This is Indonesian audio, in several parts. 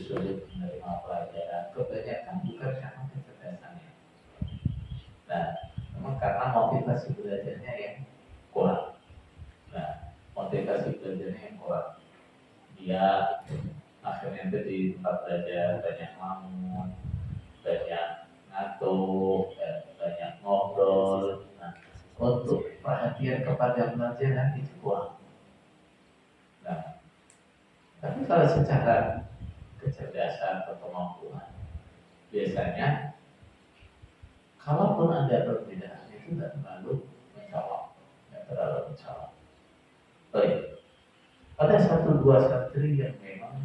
sulit menerima pelajaran, kebanyakan bukan karena kecerdasannya. Nah, memang karena motivasi belajarnya yang kurang. Nah, motivasi belajarnya yang kurang. Dia akhirnya itu di tempat belajar banyak ngelamun, banyak ngantuk, banyak ngobrol. Nah, untuk perhatian kepada pelajaran itu kurang. Nah, tapi kalau secara kecerdasan atau kemampuan, biasanya kalaupun ada perbedaan itu tidak terlalu menjawab, Baik, ada satu dua santri yang memang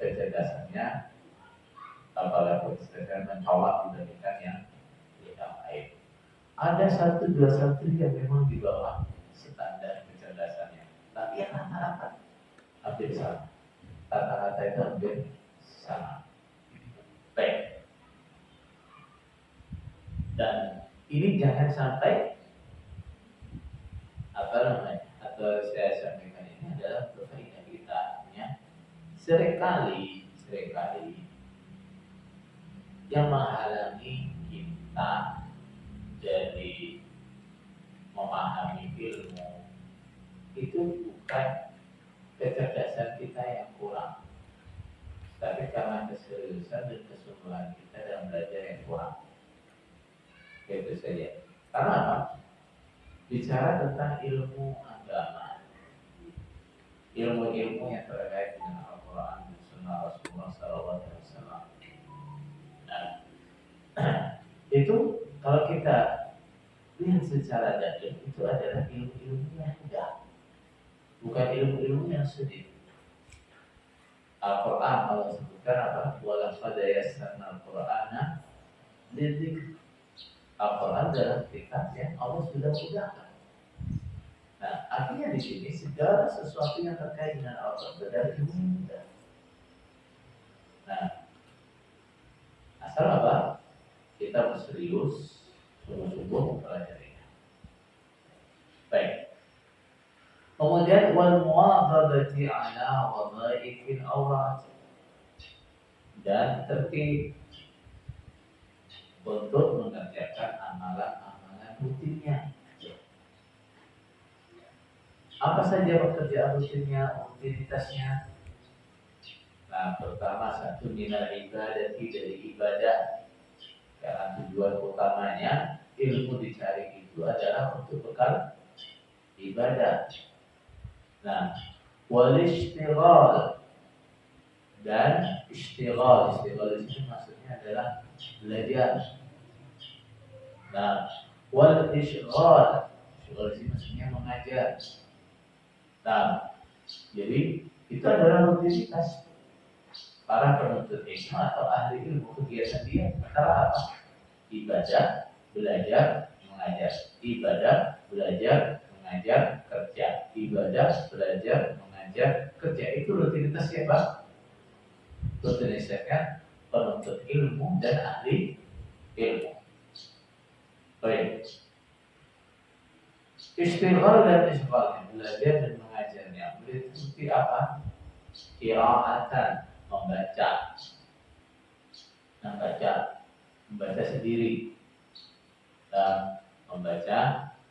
kecerdasannya apalagi kecerdasan menjawab dibandingkan yang lain. Ada satu dua santri yang memang di bawah standar kecerdasannya, tapi yang rata-rata hampir sama. Rata-rata itu hampir sama. Baik. Dan ini jangan sampai atau saya sampaikan ini adalah faedah kita ya. Seringkali yang menghalangi kita jadi memahami ilmu itu bukan kecerdasan kita yang kurang, tapi karena keseriusan dan kesungguhan kita dalam belajar yang kurang. Itu saja. Karena apa? Bicara tentang ilmu agama, ilmu-ilmu yang terkait dengan Al-Quran dan Sunnah Rasulullah SAW. Nah, itu kalau kita lihat secara dalil itu adalah ilmu-ilmu yang mudah, bukan ilmu-ilmu yang sulit. Al-Quran Allah sebutkan apa? Walaqad yassarna al-Qur'ana lidzikr. Al-Quran dalam kitab yang Allah sudah mudahkan. Nah, artinya di sini segala sesuatu yang terkait dengan Al-Quran adalah ilmu mudah. Nah, asal apa? Kita serius, sungguh-sungguh mempelajarinya. Baik. Kemudian wal muwadhabati ala wadhaifil awrat, dan tertib untuk mengerjakan amalan-amalan rutinnya. Apa saja pekerjaan rutinnya, rutinitasnya? Nah, pertama satu minal ibadati, dari ibadah. Karena tujuan utamanya ilmu dicari itu adalah untuk bekal ibadah. Nah, wal istighal, dan istighal itu maksudnya adalah belajar. Nah, wal istighal itu maksudnya mengajar. Nah, jadi itu adalah rutinitas para penuntut ilmu atau ahli ilmu. Kegiatan dia antara apa? Ibadah, belajar, mengajar. Ibadah, belajar, mengajar, kerja. Ibadah, belajar, mengajar, kerja. Itu rutinitas siapa? Rutinitasnya penuntut ilmu dan ahli ilmu. Baik. Istighal dan isghal, belajar dan mengajarnya. Belajar seperti apa? Qira'atan, membaca sendiri dan membaca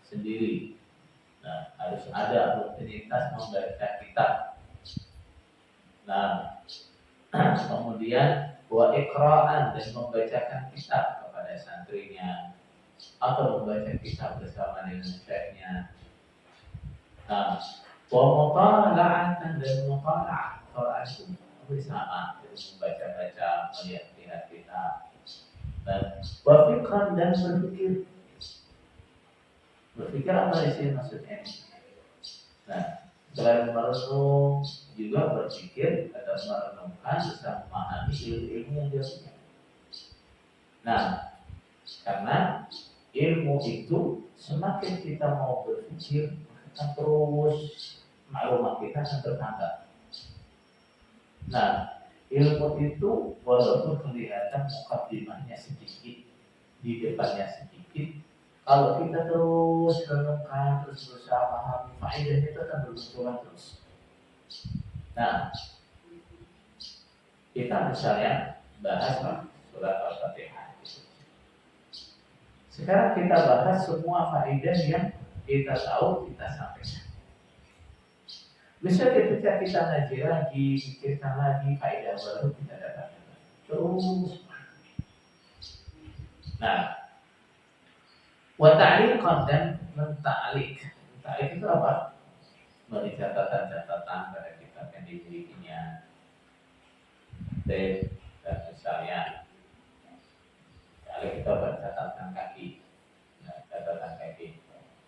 sendiri. Nah, harus ada rutinitas membaca kitab. Nah, kemudian wa iqra'an, dan membacakan kitab kepada santrinya atau membaca kitab bersama dengan syekhnya. Nah, wa mutala'atan, dan mutala'ah Quran bersama, membaca-baca, melihat-lihat kitab. Dan wa fikran, dan berpikir. Berpikir apa sih maksudnya? Nah, selain merenung juga berpikir atau merenungkan bisa memahami ilmu yang dia punya. Nah, karena ilmu itu semakin kita mau berpikir akan terus maklumat kita akan bertambah. Nah, ilmu itu walaupun kelihatan mukadimahnya sedikit, di depannya sedikit, kalau kita terus renungkan, terus berusaha memahami, faedahnya itu akan bermunculan terus. Nah, Kita misalnya bahas surat Al-Fatihah. Sekarang kita bahas semua faedah yang kita tahu, kita sampaikan. Bisa ketika kita ngaji lagi, pikirkan lagi faedah baru kita dapatkan. Terus. Nah, wa ta'liqan dan menta'liq. Menta'liq itu apa? Beri catatan-catatan pada kitab yang dimilikinya. Dan misalnya, kalau kita bercatatan kaki, catatan kaki.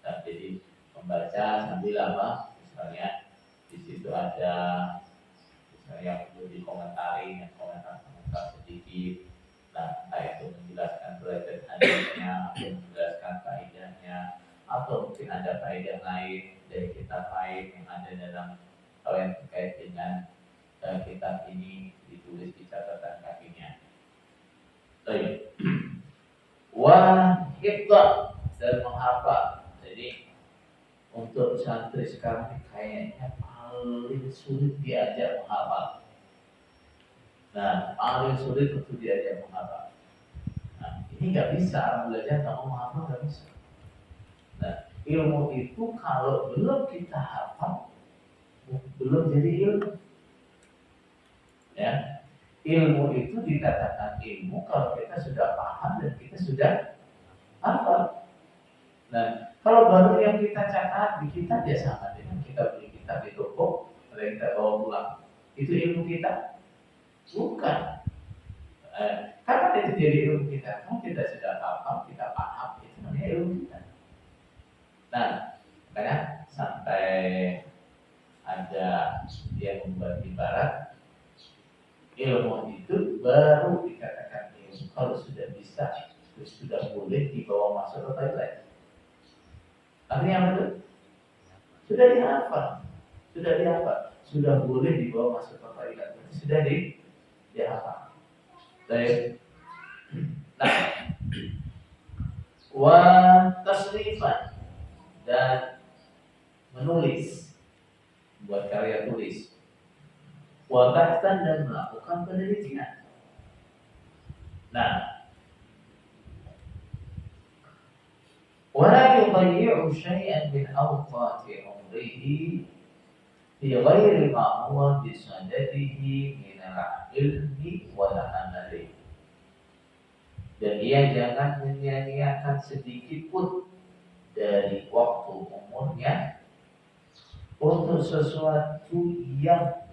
Dan jadi membaca sambil apa? Misalnya di situ ada misalnya perlu dikomentari, komentar sedikit. Nah, entah itu menjelaskan derajat hadisnya, atau menjelaskan faedahnya, atau mungkin ada faedah lain dari kitab lain yang ada dalam hal yang terkait dengan kitab ini ditulis di catatan kakinya. Baik. Wah, hifdzah dan menghafal. Jadi untuk santri sekarang kayaknya paling sulit diajak menghafal. Nah, paling sulit untuk diajak menghafal. Nah, ini nggak bisa orang belajar nggak mau menghafal, nggak bisa. Nah, ilmu itu kalau belum kita hafal, belum jadi ilmu. Ya, ilmu itu dikatakan ilmu kalau kita sudah paham dan kita sudah hafal. Nah, kalau baru yang kita catat di kitab ya sama dengan kita beli kitab di toko, lalu kita bawa pulang. Itu ilmu kita? Bukan. Kapan itu jadi ilmu kita? Kalau kita sudah paham, kita paham, itu namanya ilmu kita. Nah, makanya sampai ada dia membuat ibarat ilmu itu baru dikatakan ilmu kalau sudah bisa, sudah boleh dibawa masuk ke toilet. Artinya apa itu? Sudah dihafal, sudah boleh dibawa masuk ke toilet. Sudah dihafal. Baik. Nah, wa tasnifan dan menulis, buat karya tulis. Wa bahtan dan melakukan penelitian. Nah, wala yudayyi'u syai'an min awqati umrihi fi ghairi ma huwa bisadadihi min al-ilmi wal amali. Dan ia jangan menyia-nyiakan sedikit pun dari waktu umurnya untuk sesuatu yang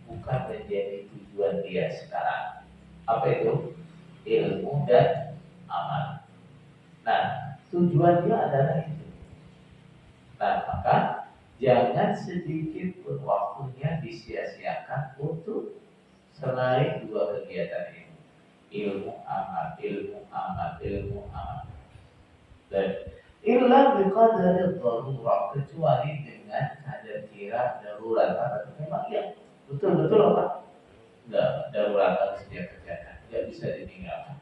bukan menjadi tujuan dia sekarang. Apa itu? Ilmu dan amal. Nah, tujuan dia adalah itu. Nah, maka jangan sedikit pun waktunya disia-siakan untuk selain dua kegiatan ini. Ilmu amal. Dan illa biqadari darurat, kecuali dengan kadar kira darurat. Memang ya, betul apa? Enggak darurat harus dia kerjakan, enggak bisa ditinggalkan.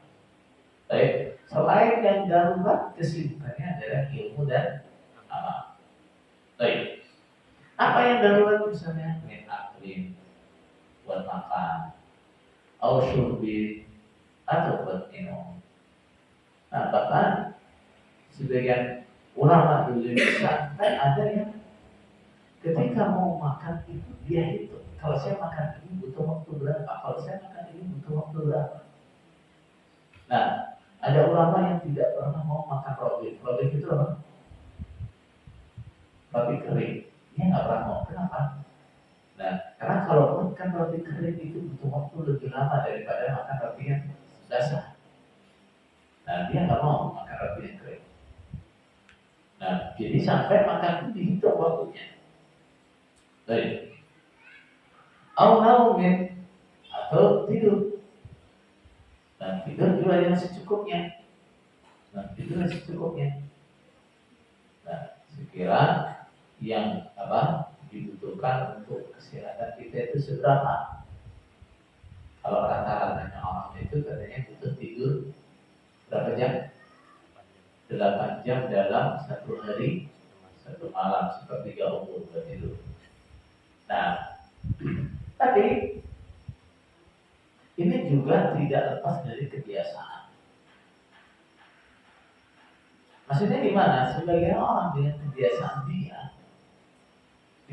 Baik, selain yang darurat, kesibukannya adalah ilmu dan amal. Baik, apa yang darurat misalnya? Min aklin, buat makan, au syurbi, atau buat minum. Nah, bahkan sebagian ulama dulu sampai ada yang ketika mau makan itu dia hitung. Kalau saya makan ini butuh waktu berapa? Kalau saya makan ini butuh waktu berapa? Nah, ada ulama yang tidak pernah mau makan roti. Roti itu apa? Roti kering. Dia nggak pernah mau. Kenapa? Nah, karena kalau makan roti kering itu butuh waktu lebih lama daripada makan roti yang basah. Nah, dia nggak mau makan roti yang kering. Nah, jadi sampai makan itu dihitung waktunya. Baik. Naumin atau tidur. Dan tidur juga yang secukupnya. Nah, sekira yang dibutuhkan untuk kesehatan kita itu seberapa? Kalau rata-ratanya orang itu katanya butuh tidur berapa jam? 8 jam dalam satu hari, satu malam, sepertiga umur bertidur. Nah, tapi juga tidak lepas dari kebiasaan. Maksudnya gimana? Sebagian orang dengan kebiasaan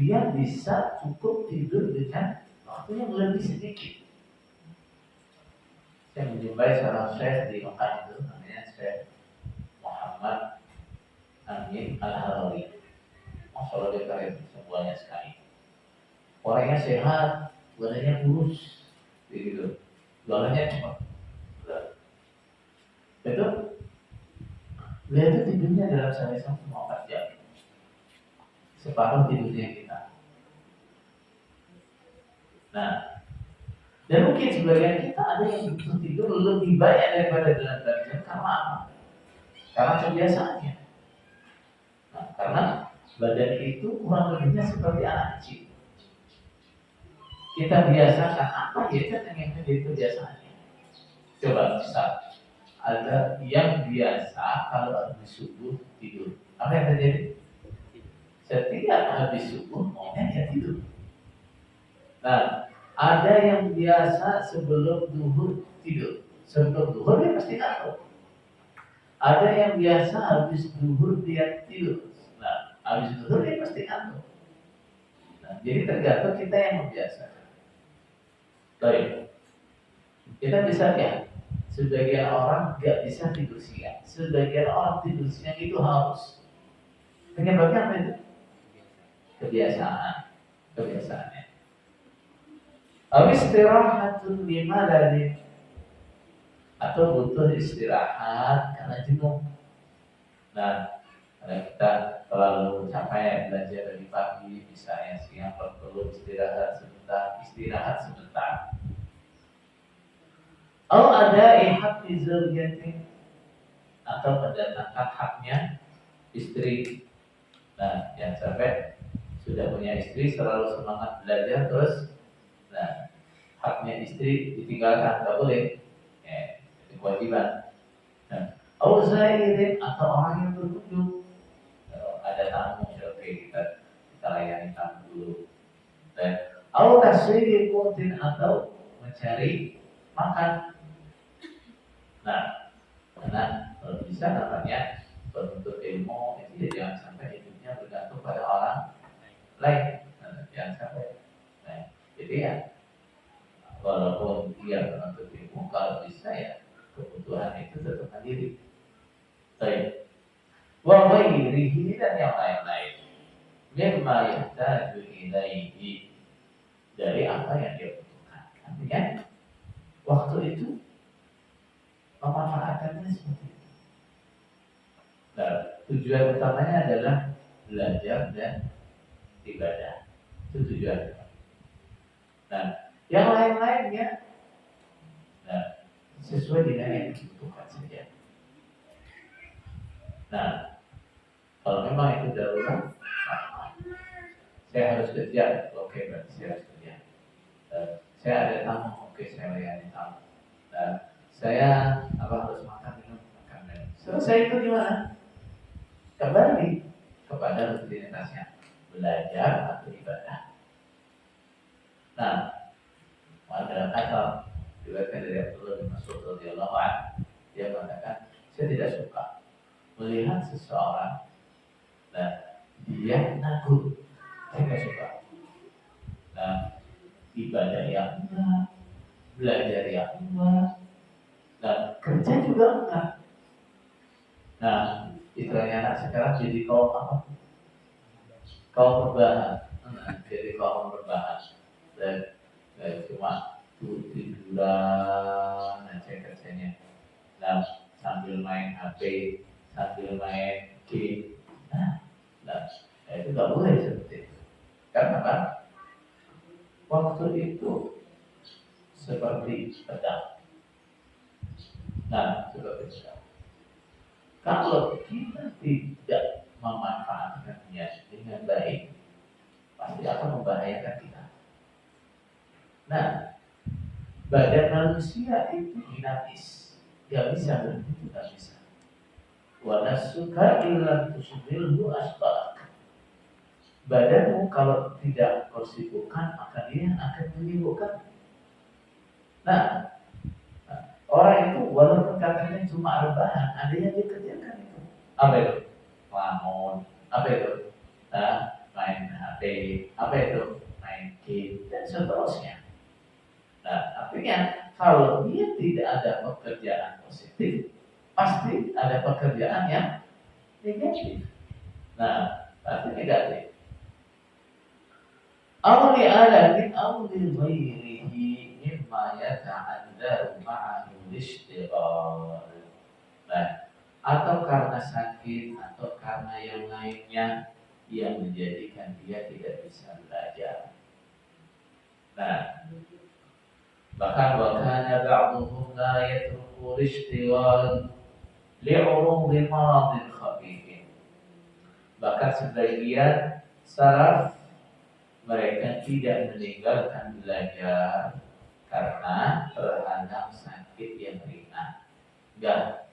dia bisa cukup tidur dengan waktu yang lebih sedikit. Saya menjumpai seorang syekh di Mekah itu, namanya Syekh Muhammad Amin Al-Harawi. Masya Allah dia keren, semuanya sekali. Orangnya sehat, badannya kurus, begitu. Jualannya cepat. Betul? Dia itu tidurnya dalam sehari cuma 4 jam. Separuh tidurnya kita. Nah, dan mungkin sebagian kita ada yang butuh tidur lebih banyak daripada 8 jam. Karena apa? Karena kebiasaannya. Nah, karena badan itu kurang lebihnya seperti anak kecil. Kita biasakan apa ya yang menjadi kebiasaannya. Coba misal ada yang biasa kalau habis subuh tidur. Apa yang terjadi? Setiap habis subuh maunya dia tidur. Nah, ada yang biasa sebelum zuhur tidur. Sebelum zuhur dia pasti ngantuk. Ada yang biasa habis zuhur dia tidur. Nah, habis zuhur dia pasti ngantuk. Nah, jadi tergantung kita yang membiasakan. Baik, kita bisa lihat. Sebagian orang tidak bisa tidur siang. Sebagian orang tidur siang itu haus. Penyebabnya apa itu? Kebiasaannya. Istirahatun lima dari atau butuh istirahat karena jenuh. Nah, karena kita terlalu capek belajar dari pagi, misalnya siang perlu istirahat sebentar. Ada ihad izaliyati atau mendatangkan haknya istri. Nah, yang sampai sudah punya istri selalu semangat belajar terus. Nah, haknya istri ditinggalkan nggak boleh. Itu kewajiban. Nah, zairin atau orang yang berkunjung. Kalau ada tamu, oke kita layani tamu dulu. Dan taswiri kutin atau mencari makan. Nah, karena kalau bisa namanya penuntut ilmu itu jangan sampai hidupnya bergantung pada orang lain. Nah, jangan sampai. Nah, jadi ya walaupun dia penuntut ilmu, kalau bisa ya kebutuhan itu tetap mandiri. Baik. Wa ghairihi dan yang lain-lain. Mimma yahtaju ilaihi, dari apa yang dia butuhkan. Artinya waktu itu pemanfaatannya seperti itu. Nah, tujuan utamanya adalah belajar dan ibadah. Itu tujuan. Nah, yang lain-lainnya sesuai dengan yang dibutuhkan saja. Nah, kalau memang itu darurat, saya harus kerja, oke berarti saya harus kerja. Saya ada tamu, oke saya layani tamu. Saya harus makan minum. Selesai itu gimana? Kembali kepada rutinitasnya, belajar atau ibadah. Nah, dalam asal diriwayatkan dari Abdullah bin Mas'ud radhiyallahu anhu, dia mengatakan, saya tidak suka melihat seseorang dia nanggung, saya tidak suka. Nah, ibadah yang enggak, belajar yang enggak, dan kerja juga enggak. Nah, istilahnya anak sekarang jadi kaum apa? Kaum berbahan. Jadi kaum berbahan. Dan cuma tiduran aja kerjanya. Nah, sambil main HP, sambil main game. Nah, itu nggak boleh seperti itu. Karena apa? Waktu itu seperti pedang. Nah, seperti pedang. Kalau kita tidak memanfaatkannya dengan baik, pasti akan membahayakan kita. Nah, badan manusia itu dinamis, tidak bisa berhenti, tidak bisa. Wa nasuka illam tusbilhu asbak. Badanmu kalau tidak kau sibukkan, maka dia akan menyibukkan. Nah, cuma rebahan, ada yang dikerjakan itu. Apa itu? Ngelamun. Apa itu? Main HP. Apa itu? Main game dan seterusnya. Nah, artinya kalau dia tidak ada pekerjaan positif, pasti ada pekerjaan yang negatif. Nah, pasti negatif. Awli alamin awli ghairihi mimma yata'addaru ma'ahu lishtighal. Nah, atau karena sakit atau karena yang lainnya yang menjadikan dia tidak bisa belajar. Nah, bahkan wakana ba'duhum la yatruku lishtighal li'urudi maradin khafifin. Bahkan sebagian salaf mereka tidak meninggalkan belajar karena terhadap sakit yang ringan. Enggak.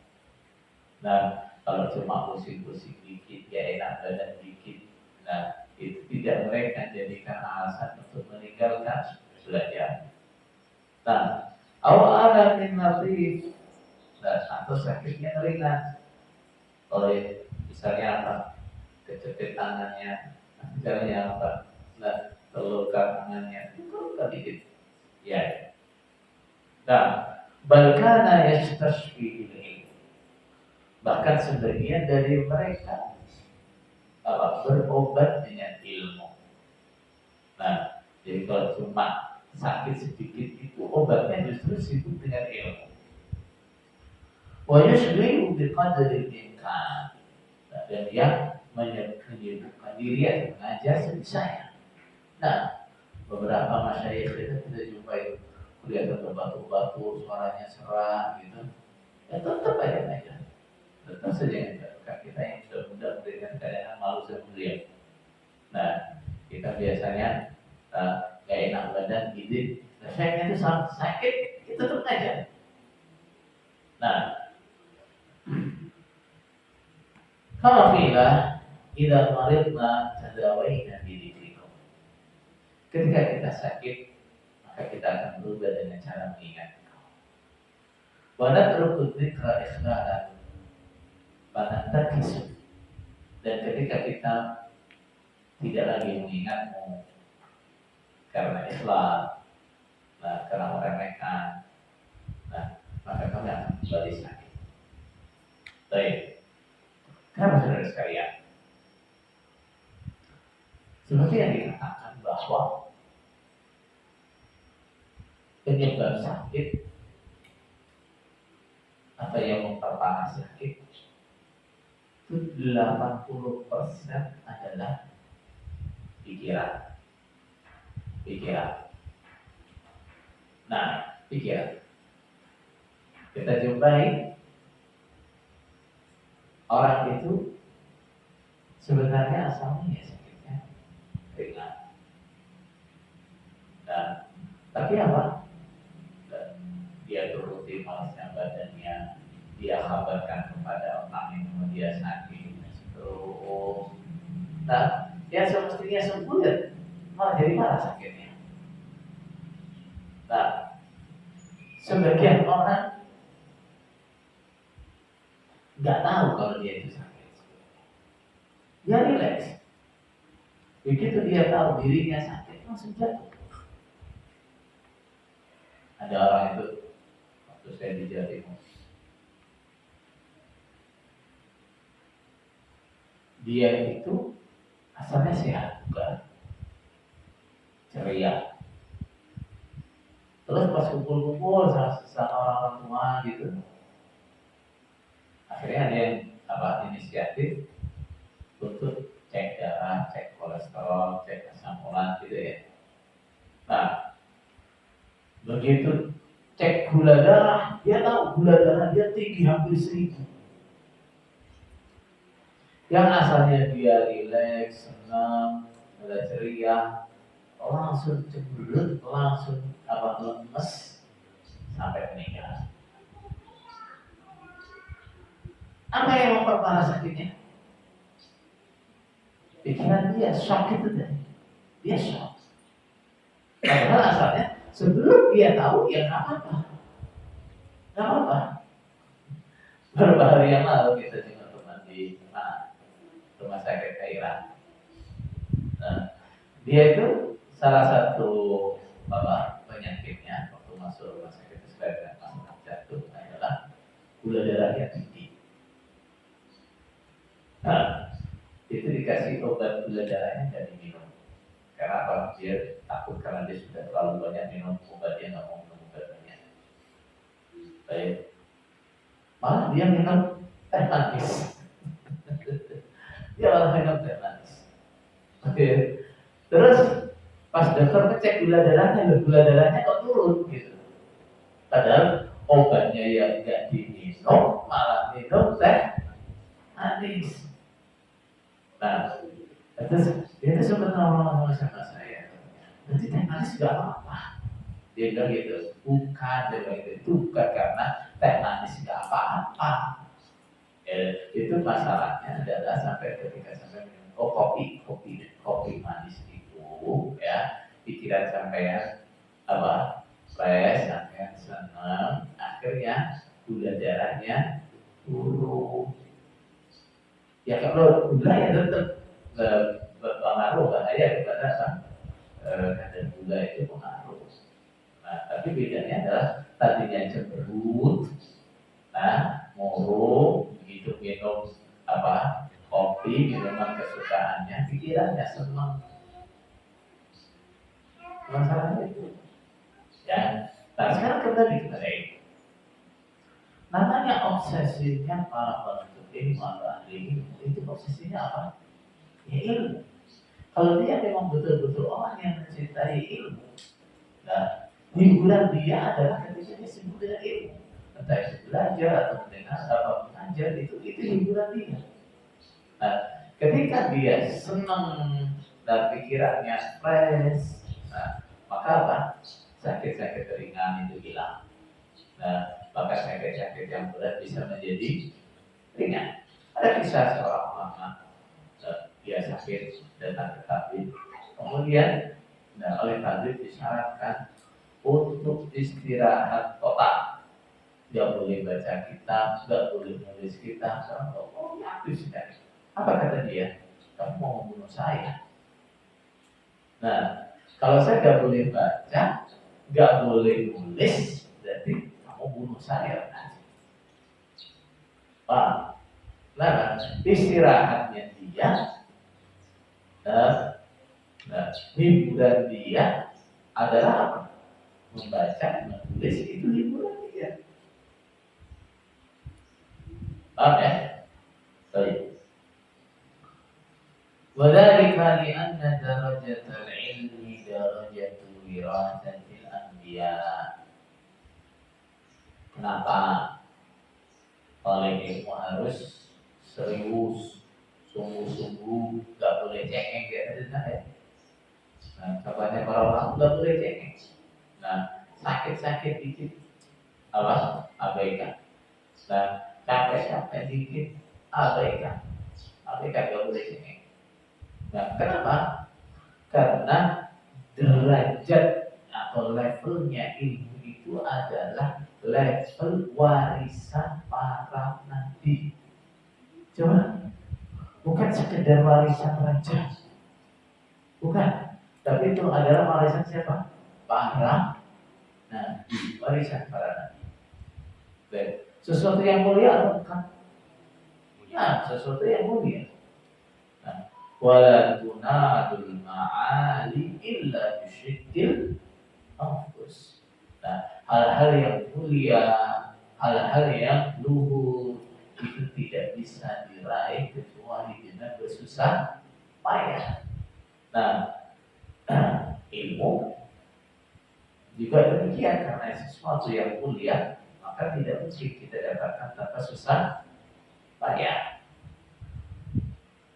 Nah, kalau cuma pusing-pusing dikit, ya enak badan dikit. Nah, itu tidak mereka jadikan alasan untuk meninggalkan belajar. Nah, awal min latif, nah, atau sakit yang ringan. Oleh misalnya apa? Kejepit tangannya, misalnya apa? Nah, telurkan tangannya, telurkan dikit. Ya. Nah, balkana yastashfi ilmi. Bahkan sebagian dari mereka berobat dengan ilmu. Nah, jadi kalau cuma sakit sedikit itu obatnya justru sibuk dengan ilmu. Wa yushghilu biqadri al-imkan. Dan dia menyibukkan diri dan mengajar sebisanya. Nah, beberapa masyayikh kita jumpai kelihatan batu-batu, suaranya serak gitu. Ya tetap aja ngajar. Tetap saja ngajar. Kita yang sudah muda memberikan keadaan malu sendiri. Nah, kita biasanya gak enak badan, gigit. Nah, saya itu sakit, kita tetap ngajar. Nah, kalau bila idza maridna tadawaina bidzikrikum. Ketika kita sakit, maka kita akan berubah dengan cara mengingat Engkau. Wa natruku dzikra ikhlalan pada terkisah. Dan ketika kita tidak lagi mengingatmu karena ikhlas, nah, karena meremehkan, nah, maka kami akan kembali sakit. Baik. Kenapa saudara sekalian? Seperti yang dikatakan bahwa penyebab sakit atau yang memperparah sakit itu 80% adalah pikiran. Nah, pikiran. Kita jumpai orang itu sebenarnya asalnya ya sakitnya ringan. Nah, tapi apa? Dia turuti malasnya badannya, dia kabarkan kepada orang yang dia sakit terus. Nah, dia semestinya sembuh dan malah jadi malah sakitnya. Nah, sebagian orang nggak tahu kalau dia itu sakit. Dia rileks. Begitu dia tahu dirinya sakit, langsung jatuh. Ada orang itu waktu saya di Jawa Timur, dia itu asalnya sehat, bukan ceria. Terus pas kumpul-kumpul sama orang tua gitu, akhirnya ada yang inisiatif untuk cek darah, cek kolesterol, cek asam urat gitu ya. Nah, begitu cek gula darah, dia tahu gula darah dia tinggi hampir 1000. Yang asalnya dia rileks, senang, ceria, langsung cemberut, langsung lemes sampai meninggal. Apa yang memperparah sakitnya? Pikiran dia, shock itu tadi. Dia shock. Padahal asalnya sebelum dia tahu ya nggak apa-apa. Beberapa hari yang lalu kita juga teman di rumah sakit Kaira. Nah, dia itu salah satu penyakitnya waktu masuk rumah sakit selain masalah jantung adalah gula darahnya tinggi. Nah, itu dikasih obat gula darahnya dan diminum. Karena apa? Dia takut karena dia sudah terlalu banyak minum obat, dia nggak mau minum obat banyak. Baik. Malah dia minum teh manis. Dia malah minum teh manis. Oke. Terus pas dokter ngecek gula darahnya kok turun gitu. Padahal obatnya yang nggak diminum, malah minum teh manis. Nah, itu sempat ngomong sama saya. Nanti teh manis nggak apa-apa. Dia bilang gitu, bukan, dia bilang gitu, itu bukan karena teh manis nggak apa-apa. Itu masalahnya adalah sampai ketika sampai minum kopi manis itu, ya pikiran sampai stres, sampai senang, akhirnya gula darahnya turun. Ya kalau gula ya tetap berpengaruh, bahaya kepada kadar gula itu pengaruh. Nah, tapi bedanya adalah tadinya cemberut, murung, begitu minum kopi, minuman kesukaannya, pikirannya senang. Masalahnya itu. Ya, nah sekarang kembali ke ini. Namanya obsesinya para penuntut ilmu atau ahli ilmu, itu obsesinya apa? Ya ilmu. Kalau dia memang betul-betul orang yang mencintai ilmu, nah hiburan dia adalah ketika dia sibuk dengan ilmu, entah itu belajar atau mendengar atau mengajar, itu hiburan dia. Nah, ketika dia senang dan pikirannya stres, nah, maka apa? Sakit-sakit ringan itu hilang. Nah, maka sakit-sakit yang berat bisa menjadi ringan. Ada kisah seorang ulama, dia sakit datang ke tabib, kemudian oleh tabib disyaratkan untuk istirahat total. Gak boleh baca kitab, gak boleh menulis kitab, aktif sekali. Apa kata dia? Kamu mau membunuh saya? Nah, kalau saya gak boleh baca, gak boleh nulis, berarti kamu bunuh saya. Nah, istirahatnya dia, hiburan dia adalah apa? Membaca, menulis, itu hiburan dia. Paham ya? Baik. وذلك لأن درجة العلم درجة وراثة الأنبياء. Kenapa oleh ilmu harus serius, sungguh-sungguh, gak boleh cengeng ya? Nah, katanya para orang gak boleh cengeng. Nah, sakit-sakit dikit abaikan. Nah, capek-capek dikit abaikan gak boleh cengeng. Nah, kenapa? Karena derajat atau levelnya ilmu itu adalah level warisan para nabi. Coba, bukan sekedar warisan raja, bukan. Tapi itu adalah warisan siapa? Para nabi, warisan para nabi. Baik. Sesuatu yang mulia atau bukan? Ya, sesuatu yang mulia. Wala tunadul ma'ali illa bisyidil anfus. Nah, hal-hal yang mulia, hal-hal yang luhur itu tidak bisa diraih kecuali dengan bersusah payah. Nah, ilmu juga demikian, karena sesuatu yang mulia maka tidak mungkin kita dapatkan tanpa susah payah.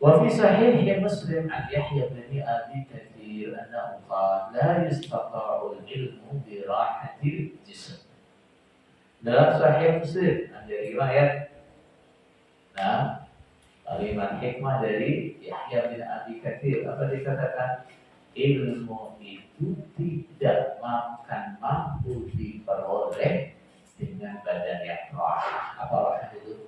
وفي صحيح مسلم عن يحيى بن أبي كثير أنه قال لا يستطاع العلم براحة الجسم. Dalam Sahih Muslim ada riwayat, kalimat hikmah dari Yahya bin Abi Katsir, apa dikatakan? Ilmu itu tidak mampu diperoleh dengan badan yang rah. Apa rah itu?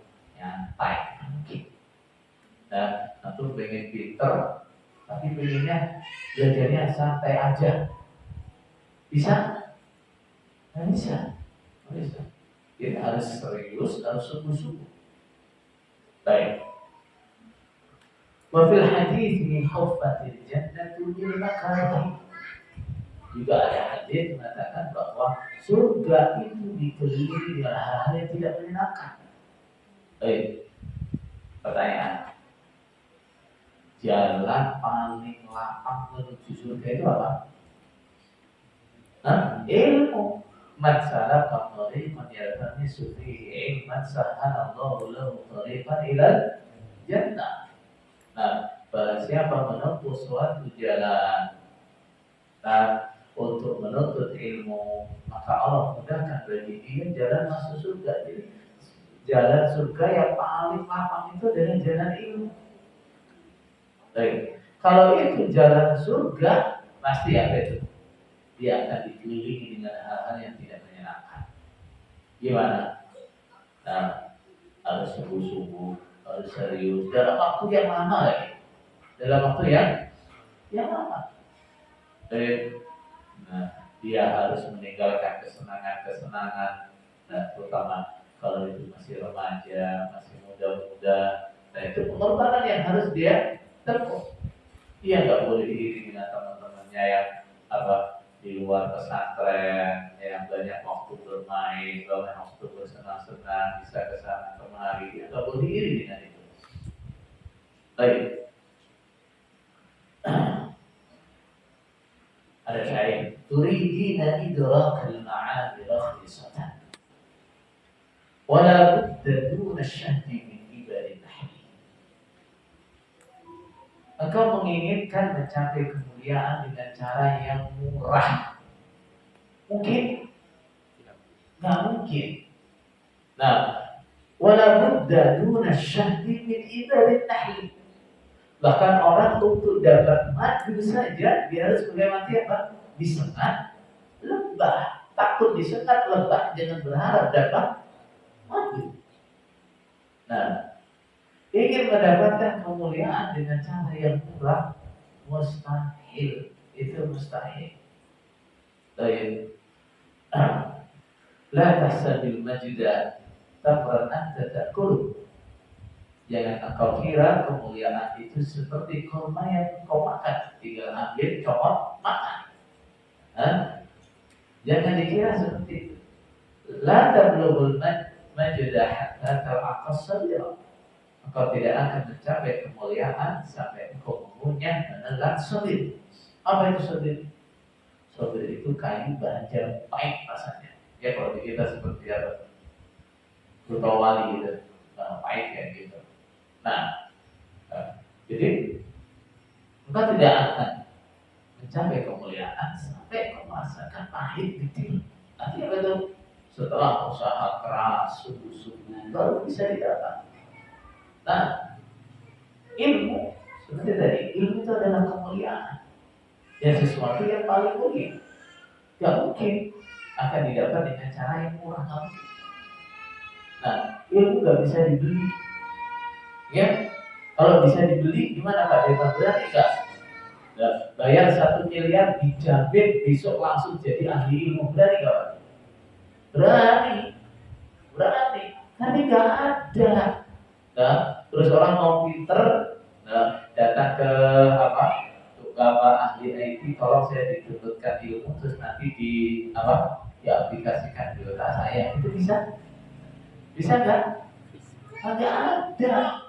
Nah, antum pengen pinter, tapi pengennya belajarnya santai aja. Bisa? Nggak bisa. Nggak bisa. Jadi harus serius, harus sungguh-sungguh. Baik. Wa fil hadithi huffatil jannatu bil makarih. Juga ada hadis mengatakan bahwa surga itu dikelilingi dengan hal-hal yang tidak menyenangkan. Baik. Pertanyaan. Jalan paling lapang menuju surga itu apa? Ilmu. Man salaka tariqan yaltamisu fihi ilman sahhalallahu lahu tariqan ilal jannah. Nah, barang siapa menempuh suatu jalan untuk menuntut ilmu, maka Allah mudahkan bagi dia jalan masuk surga. Jadi jalan surga yang paling lapang itu adalah jalan ilmu. Baik. Kalau itu jalan surga, pasti apa itu? Dia akan dikelilingi dengan hal-hal yang tidak menyenangkan. Gimana? Nah, harus sungguh-sungguh, harus serius. Dalam waktu yang lama lagi. Dalam waktu yang lama. Baik. Nah, dia harus meninggalkan kesenangan-kesenangan. Nah, terutama kalau itu masih remaja, masih muda-muda. Nah, itu pengorbanan yang harus dia tempuh. Dia nggak boleh diiringi dengan teman-temannya yang di luar pesantren, yang banyak waktu bermain, banyak waktu bersenang-senang, bisa kesana kemari. Dia nggak boleh diiringi dengan itu. Baik. Ada syair, turidina idrakal ma'ani rakhlisatan wala budda duna syahdi min ibadin nahli. Engkau menginginkan mencapai kemuliaan dengan cara yang murah. Mungkin? Nggak mungkin. Nah, wala budda duna syahdi min ibadin nahli. Bahkan orang untuk dapat madu saja dia harus melewati apa? Disengat lebah. Takut disengat lebah, jangan berharap dapat madu. Nah, ingin mendapatkan kemuliaan dengan cara yang murah mustahil. Itu mustahil. Baik. La tahsabil majda tamran anta ta'kulu. Jangan engkau kira kemuliaan itu seperti kurma yang kau makan, tinggal ambil comot makan. Jangan dikira seperti itu. La tablughul majda hatta tal'aqas sabira. Engkau tidak akan mencapai kemuliaan sampai engkau mengunyah menelan sabir. Apa itu sabir? Sabir itu kayu baja pahit rasanya. Ya kalau di kita seperti apa? Brutawali gitu, pahit kayak gitu. Nah, jadi engkau tidak akan mencapai kemuliaan sampai kau merasakan pahit gitu. Artinya betul. Setelah usaha keras, sungguh-sungguh baru bisa didapat. Nah, ilmu seperti tadi, ilmu itu adalah kemuliaan. Dan sesuatu yang paling mulia. Gak mungkin akan didapat dengan cara yang murah, gak mungkin. Nah, ilmu gak bisa dibeli. Ya, kalau bisa dibeli gimana Pak Dewa? Berani nggak? Bayar 1 miliar dijamin besok langsung jadi ahli ilmu. Berani nggak Pak? Berani. Tapi nggak ada. Nah, terus orang mau pinter, datang ke ahli IT, tolong saya dituntutkan ilmu, terus nanti diaplikasikan di otak saya. Itu bisa? Bisa nggak? Nggak ada.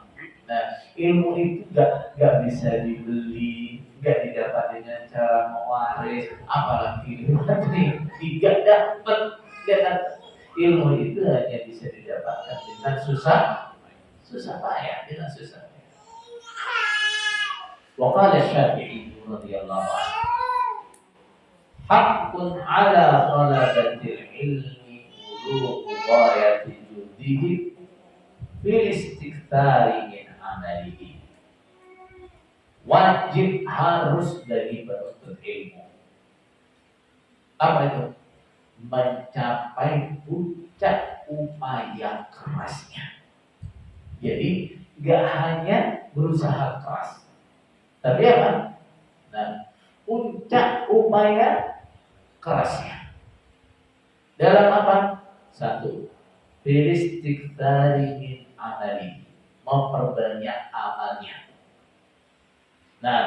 Nah, ilmu itu gak bisa dibeli, gak didapat dengan cara mewaris, apalagi tidak dapat. Ilmu itu hanya bisa didapatkan dengan susah payah, dengan susah payah. Wa qala Syafi'i radhiyallahu anhu, haqqun 'ala talabatil ilmi bulugu ghayati judihi fil istiktsari min amalihi. Wajib harus bagi penuntut ilmu. Apa itu? Mencapai puncak upaya kerasnya. Jadi gak hanya berusaha keras. Tapi apa? Nah, puncak upaya kerasnya dalam apa? Satu, bilistiktsari min amali, memperbanyak amalnya. Nah,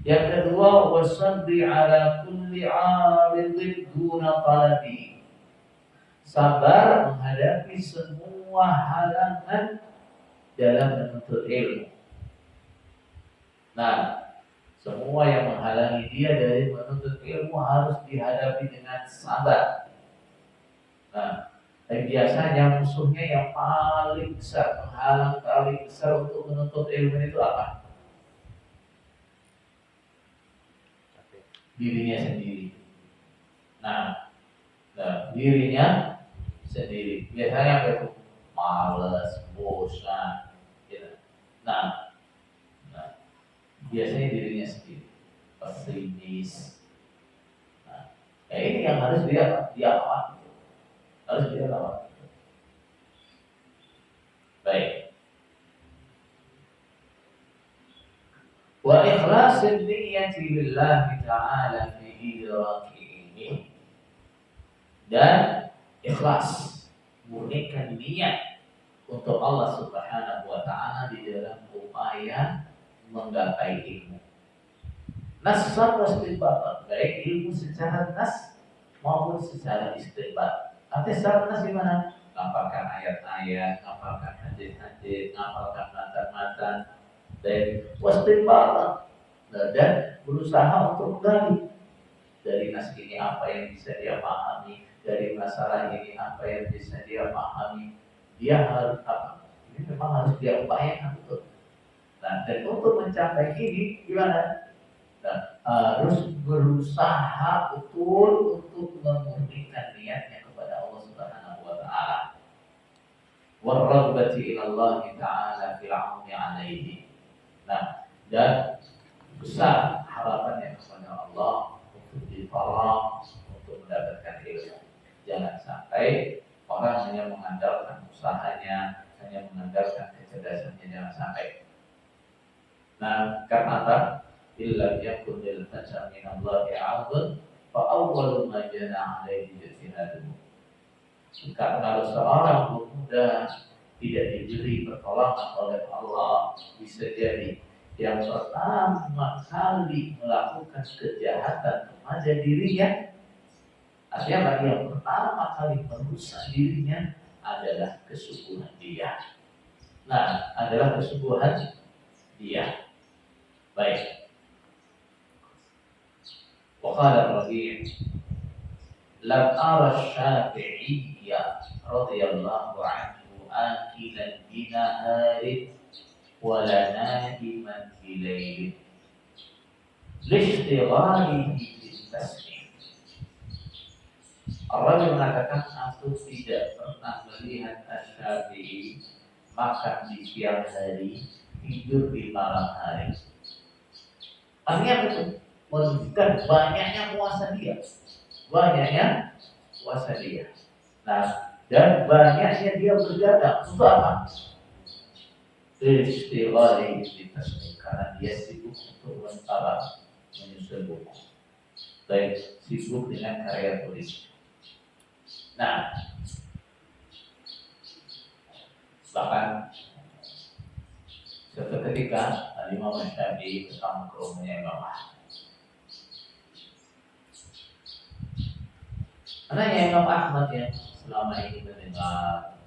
yang kedua, wasabri ala kulli 'aridin duna talabi, sabar menghadapi semua halangan dalam menuntut ilmu. Nah, semua yang menghalangi dia dari menuntut ilmu harus dihadapi dengan sabar. Nah, dan biasanya musuhnya yang paling besar, penghalang paling besar untuk menuntut ilmu itu apa? Dirinya sendiri. Nah, dirinya sendiri. Biasanya apa itu? Malas, bosan, gitu. Nah, biasanya dirinya sendiri, pesimis. Nah, ini yang harus dia lawan. Harus dia lawan. Baik. Wa ikhlasin niyyati lillahi ta'ala fi idraki ilmi, dan ikhlas, murnikan niat untuk Allah Subhanahu wa ta'ala di dalam upaya menggapai ilmu. Nas sama istinbat, baik ilmu secara nas maupun secara istinbat. Artinya secara nas gimana? Ngapalkan ayat-ayat, ngapalkan hadis-hadis, ngapalkan matan-matan, dan wastinbat, dan berusaha untuk menggali dari nas ini apa yang bisa dia pahami, dari masalah ini apa yang bisa dia pahami. Dia harus apa? Ini memang harus dia upayakan betul. Nah, dan untuk mencapai ini gimana? Nah, harus berusaha betul untuk memurnikan niatnya kepada Allah Subhanahu wa ta'ala. Warraghbati ila Allah ta'ala fil 'auni 'alaihi. Nah, dan besar harapannya kepada Allah untuk ditolong untuk mendapatkan ilmu. Jangan sampai orang hanya mengandalkan usahanya, hanya mengandalkan kecerdasannya, jangan sampai. Nah, karena apa? Illa yakun lil fata min Allah 'abd fa awwalu ma jana 'alaihi ijtihaduhu. Karena kalau seorang pemuda tidak diberi pertolongan oleh Allah, bisa jadi yang pertama kali melakukan kejahatan kepada dirinya, artinya bagi yang pertama kali merusak dirinya adalah kesubuhan dia. Nah, adalah kesubuhan dia. Baik. Waqala Rabi' lam ara Syafi'iyya radhiyallahu anhu akilan binaharin wala na'iman bilail lishtighalihi bitasbih. Rabi mengatakan, aku tidak pernah melihat Asy-Syafi'i makan di siang hari, tidur di malam hari. Artinya betul, menunjukkan banyaknya puasa dia, Nah, dan banyaknya dia bergadang untuk apa? Istighfar di tasbih, karena dia sibuk untuk menyusun buku, baik sibuk dengan karya tulis. Nah, bahkan suatu ketika Imam Syafi'i bersama ke rumahnya Imam Ahmad. Karena Imam Ahmad yang selama ini mendengar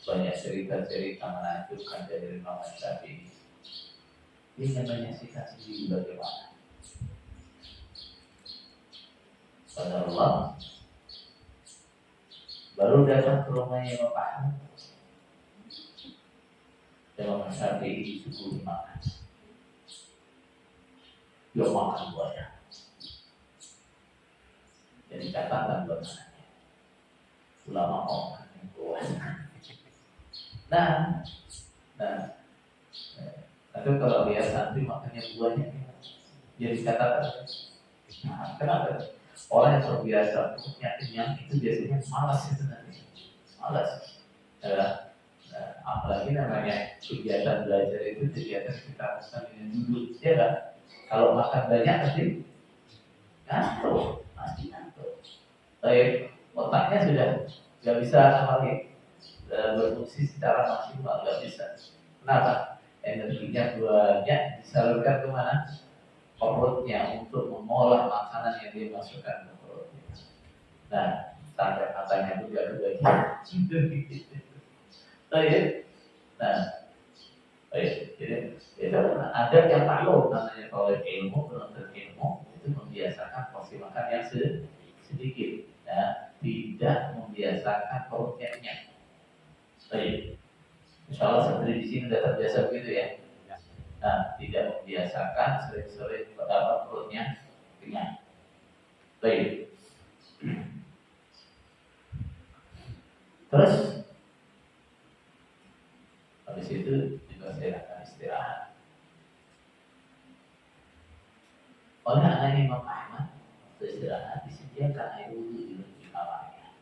banyak cerita-cerita menakjubkan dari Imam Syafi'i, dia ingin menyaksikan sendiri bagaimana. Pada Allah baru datang ke rumahnya Imam Ahmad, Imam Syafi'i disuguhi makan. Dia makan banyak. Jadi catatan buat anaknya. Ulama makan yang kuat. Nah, tapi kalau dia santri makannya buahnya, jadi catatan. Nah, kenapa? Orang yang terbiasa perutnya kenyang itu biasanya malas itu nanti. Malas. apalagi namanya kegiatan belajar itu kegiatan kita lakukan dengan duduk, ya kan? Kalau makan banyak pasti ngantuk. Baik, otaknya sudah nggak bisa lagi berfungsi secara maksimal, nggak bisa. Kenapa? Energinya banyak disalurkan kemana? Perutnya untuk mengolah makanan yang dimasukkan ke perutnya. Nah, sampai matanya juga kebagian. Baik. Nah, baik. Jadi itu ada yang maklum namanya kalau ilmu, penuntut ilmu itu membiasakan porsi makan yang sedikit, ya, tidak membiasakan perutnya kenyang. Baik. Insya Allah seperti di sini sudah terbiasa begitu ya. Nah, tidak membiasakan sering-sering perutnya kenyang. Baik. Terus habis itu juga saya akan istirahat. Oleh anak Imam Ahmad, waktu istirahat disediakan air wudhu di kamarnya.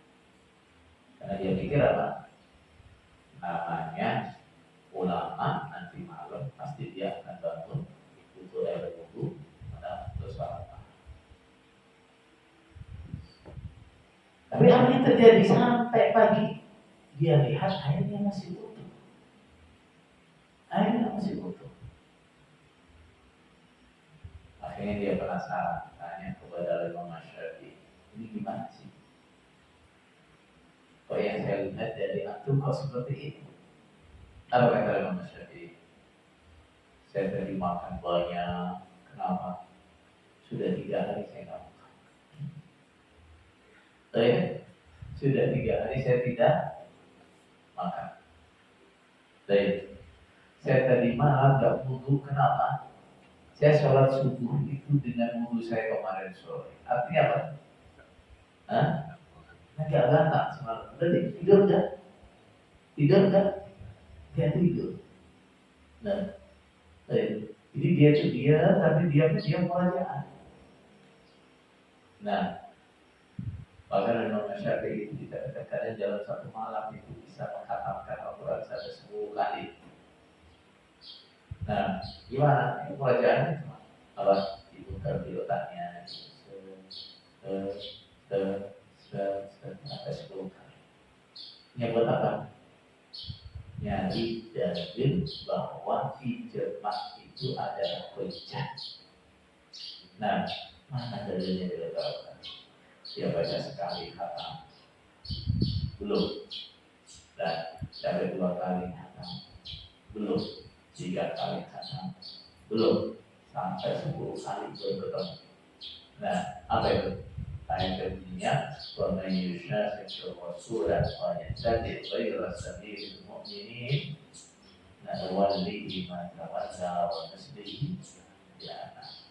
Karena dia pikir apa? Namanya ulama nanti malam pasti dia akan bangun butuh air wudhu untuk sholat. Tapi apa yang terjadi sampai pagi? Dia lihat airnya masih utuh. Airnya masih utuh. Akhirnya dia penasaran, tanya kepada Imam Syafi'i, ini gimana sih? Kok yang saya lihat dari antum kok seperti ini? Apa kata Imam Syafi'i? Saya tadi makan banyak. Kenapa? Sudah 3 hari saya nggak makan. Sudah 3 hari saya tidak makan. Baik. Saya tadi malam nggak wudhu. Kenapa? Saya sholat subuh itu dengan wudhu saya kemarin sore. Artinya apa? Agak gantang semalam. Berarti tidur nggak? Tidur nggak? Dia tidur. Nah, jadi dia tapi dia merajaan. Nah, bahkan Imam Syafi'i itu tidak kadang dalam satu malam itu bisa menghatamkan Al-Quran sampai 10 kali. Nah, gimana? Perajaannya cuma apa? Diputar di otaknya sampai 10 kali. Ini buat apa? Nyari dalil bahwa ijma itu adalah hujjah. Nah, mana dalilnya dia tahu? Dia baca sekali khatam, belum. Dan sampai 2 kali khatam, belum. 3 kali khatam, belum. Sampai 10 kali baru ketemu. Nah, apa itu? Ayat kedua, wa man yushaqiqir rasula wa yattabi' ghayra sabilil mu'minin nuwallihi ma tawalla wa nuslihi jahannam.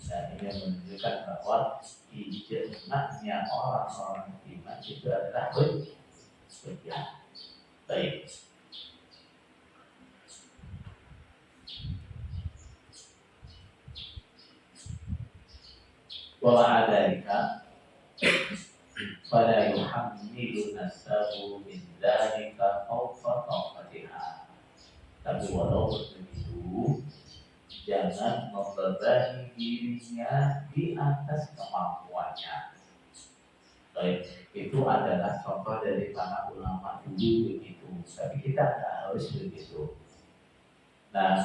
Dan ini menunjukkan bahwa ijma'nya orang-orang iman itu adalah hujjah. Baik. Wa ma'adhalika fala yuhammilu nasabu min dhalika fawqa taqatiha. Tapi walaupun begitu, jangan membebani dirinya di atas kemampuannya. Baik, itu adalah contoh dari para ulama dulu begitu. Tapi kita tidak harus begitu. Nah,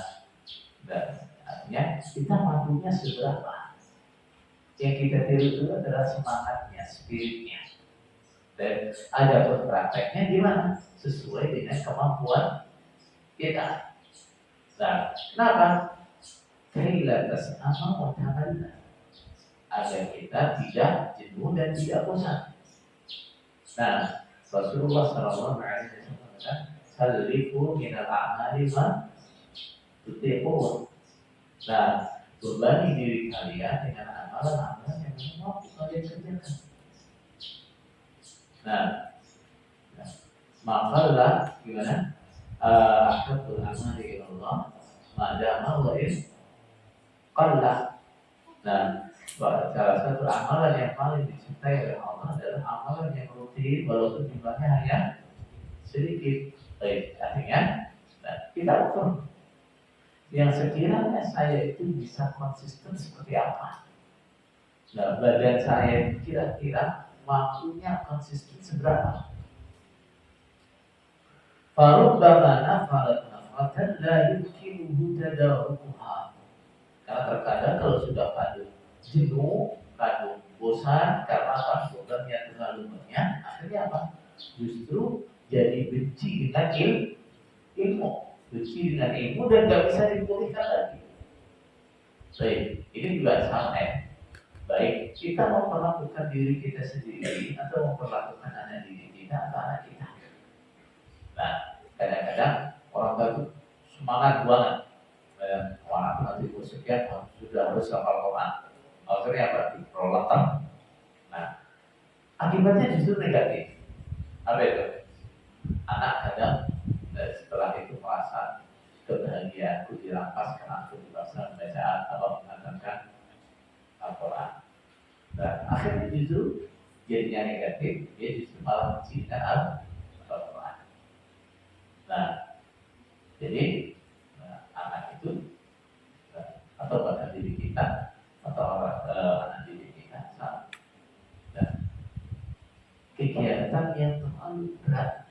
artinya kita mampunya seberapa? Yang kita tiru itu adalah semangatnya, spiritnya. Dan ada prakteknya gimana? Sesuai dengan kemampuan kita. Nah, kenapa? Kaila tas'ama wa ta'ala, agar kita tidak jenuh dan tidak bosan. Nah, Rasulullah SAW mengatakan, "Salifu minal a'mali ma tutiqun." Nah, bebani diri kalian dengan amalan-amalan yang memang kalian kerjakan. Nah, makalah gimana? Ahabul amali ilallah madama wa qalla. Nah, salah satu amalan yang paling dicintai oleh Allah adalah amalan yang rutin walaupun jumlahnya hanya sedikit. Baik, artinya kita ukur yang sekiranya saya itu bisa konsisten seperti apa. Nah, badan saya kira-kira mampunya konsisten seberapa. Farubbama nafarat nafratan la yumkinuhu tadarukuha. Karena terkadang kalau sudah kadung jenuh, kadung bosan karena apa? Programnya terlalu banyak, akhirnya apa? Justru jadi benci dengan ilmu, benci dengan ilmu dan nggak bisa dipulihkan lagi. Baik, ini juga sama ya. Baik, kita memperlakukan diri kita sendiri atau memperlakukan anak didik kita atau anak kita. Nah, kadang-kadang orang tua itu semangat banget. Anak nanti sekian sudah harus hafal Quran. Akhirnya apa? Proletan. Nah, akibatnya justru negatif. Apa itu? Anak kadang setelah itu merasa kebahagiaanku dirampas karena aku dipaksa membaca atau mengatakan Al-Quran. Dan akhirnya justru jadinya negatif, dia justru malah benci dengan Al-Quran. Nah, jadi anak itu atau bahkan diri kita atau anak didik kita sama. Dan kegiatan yang terlalu berat,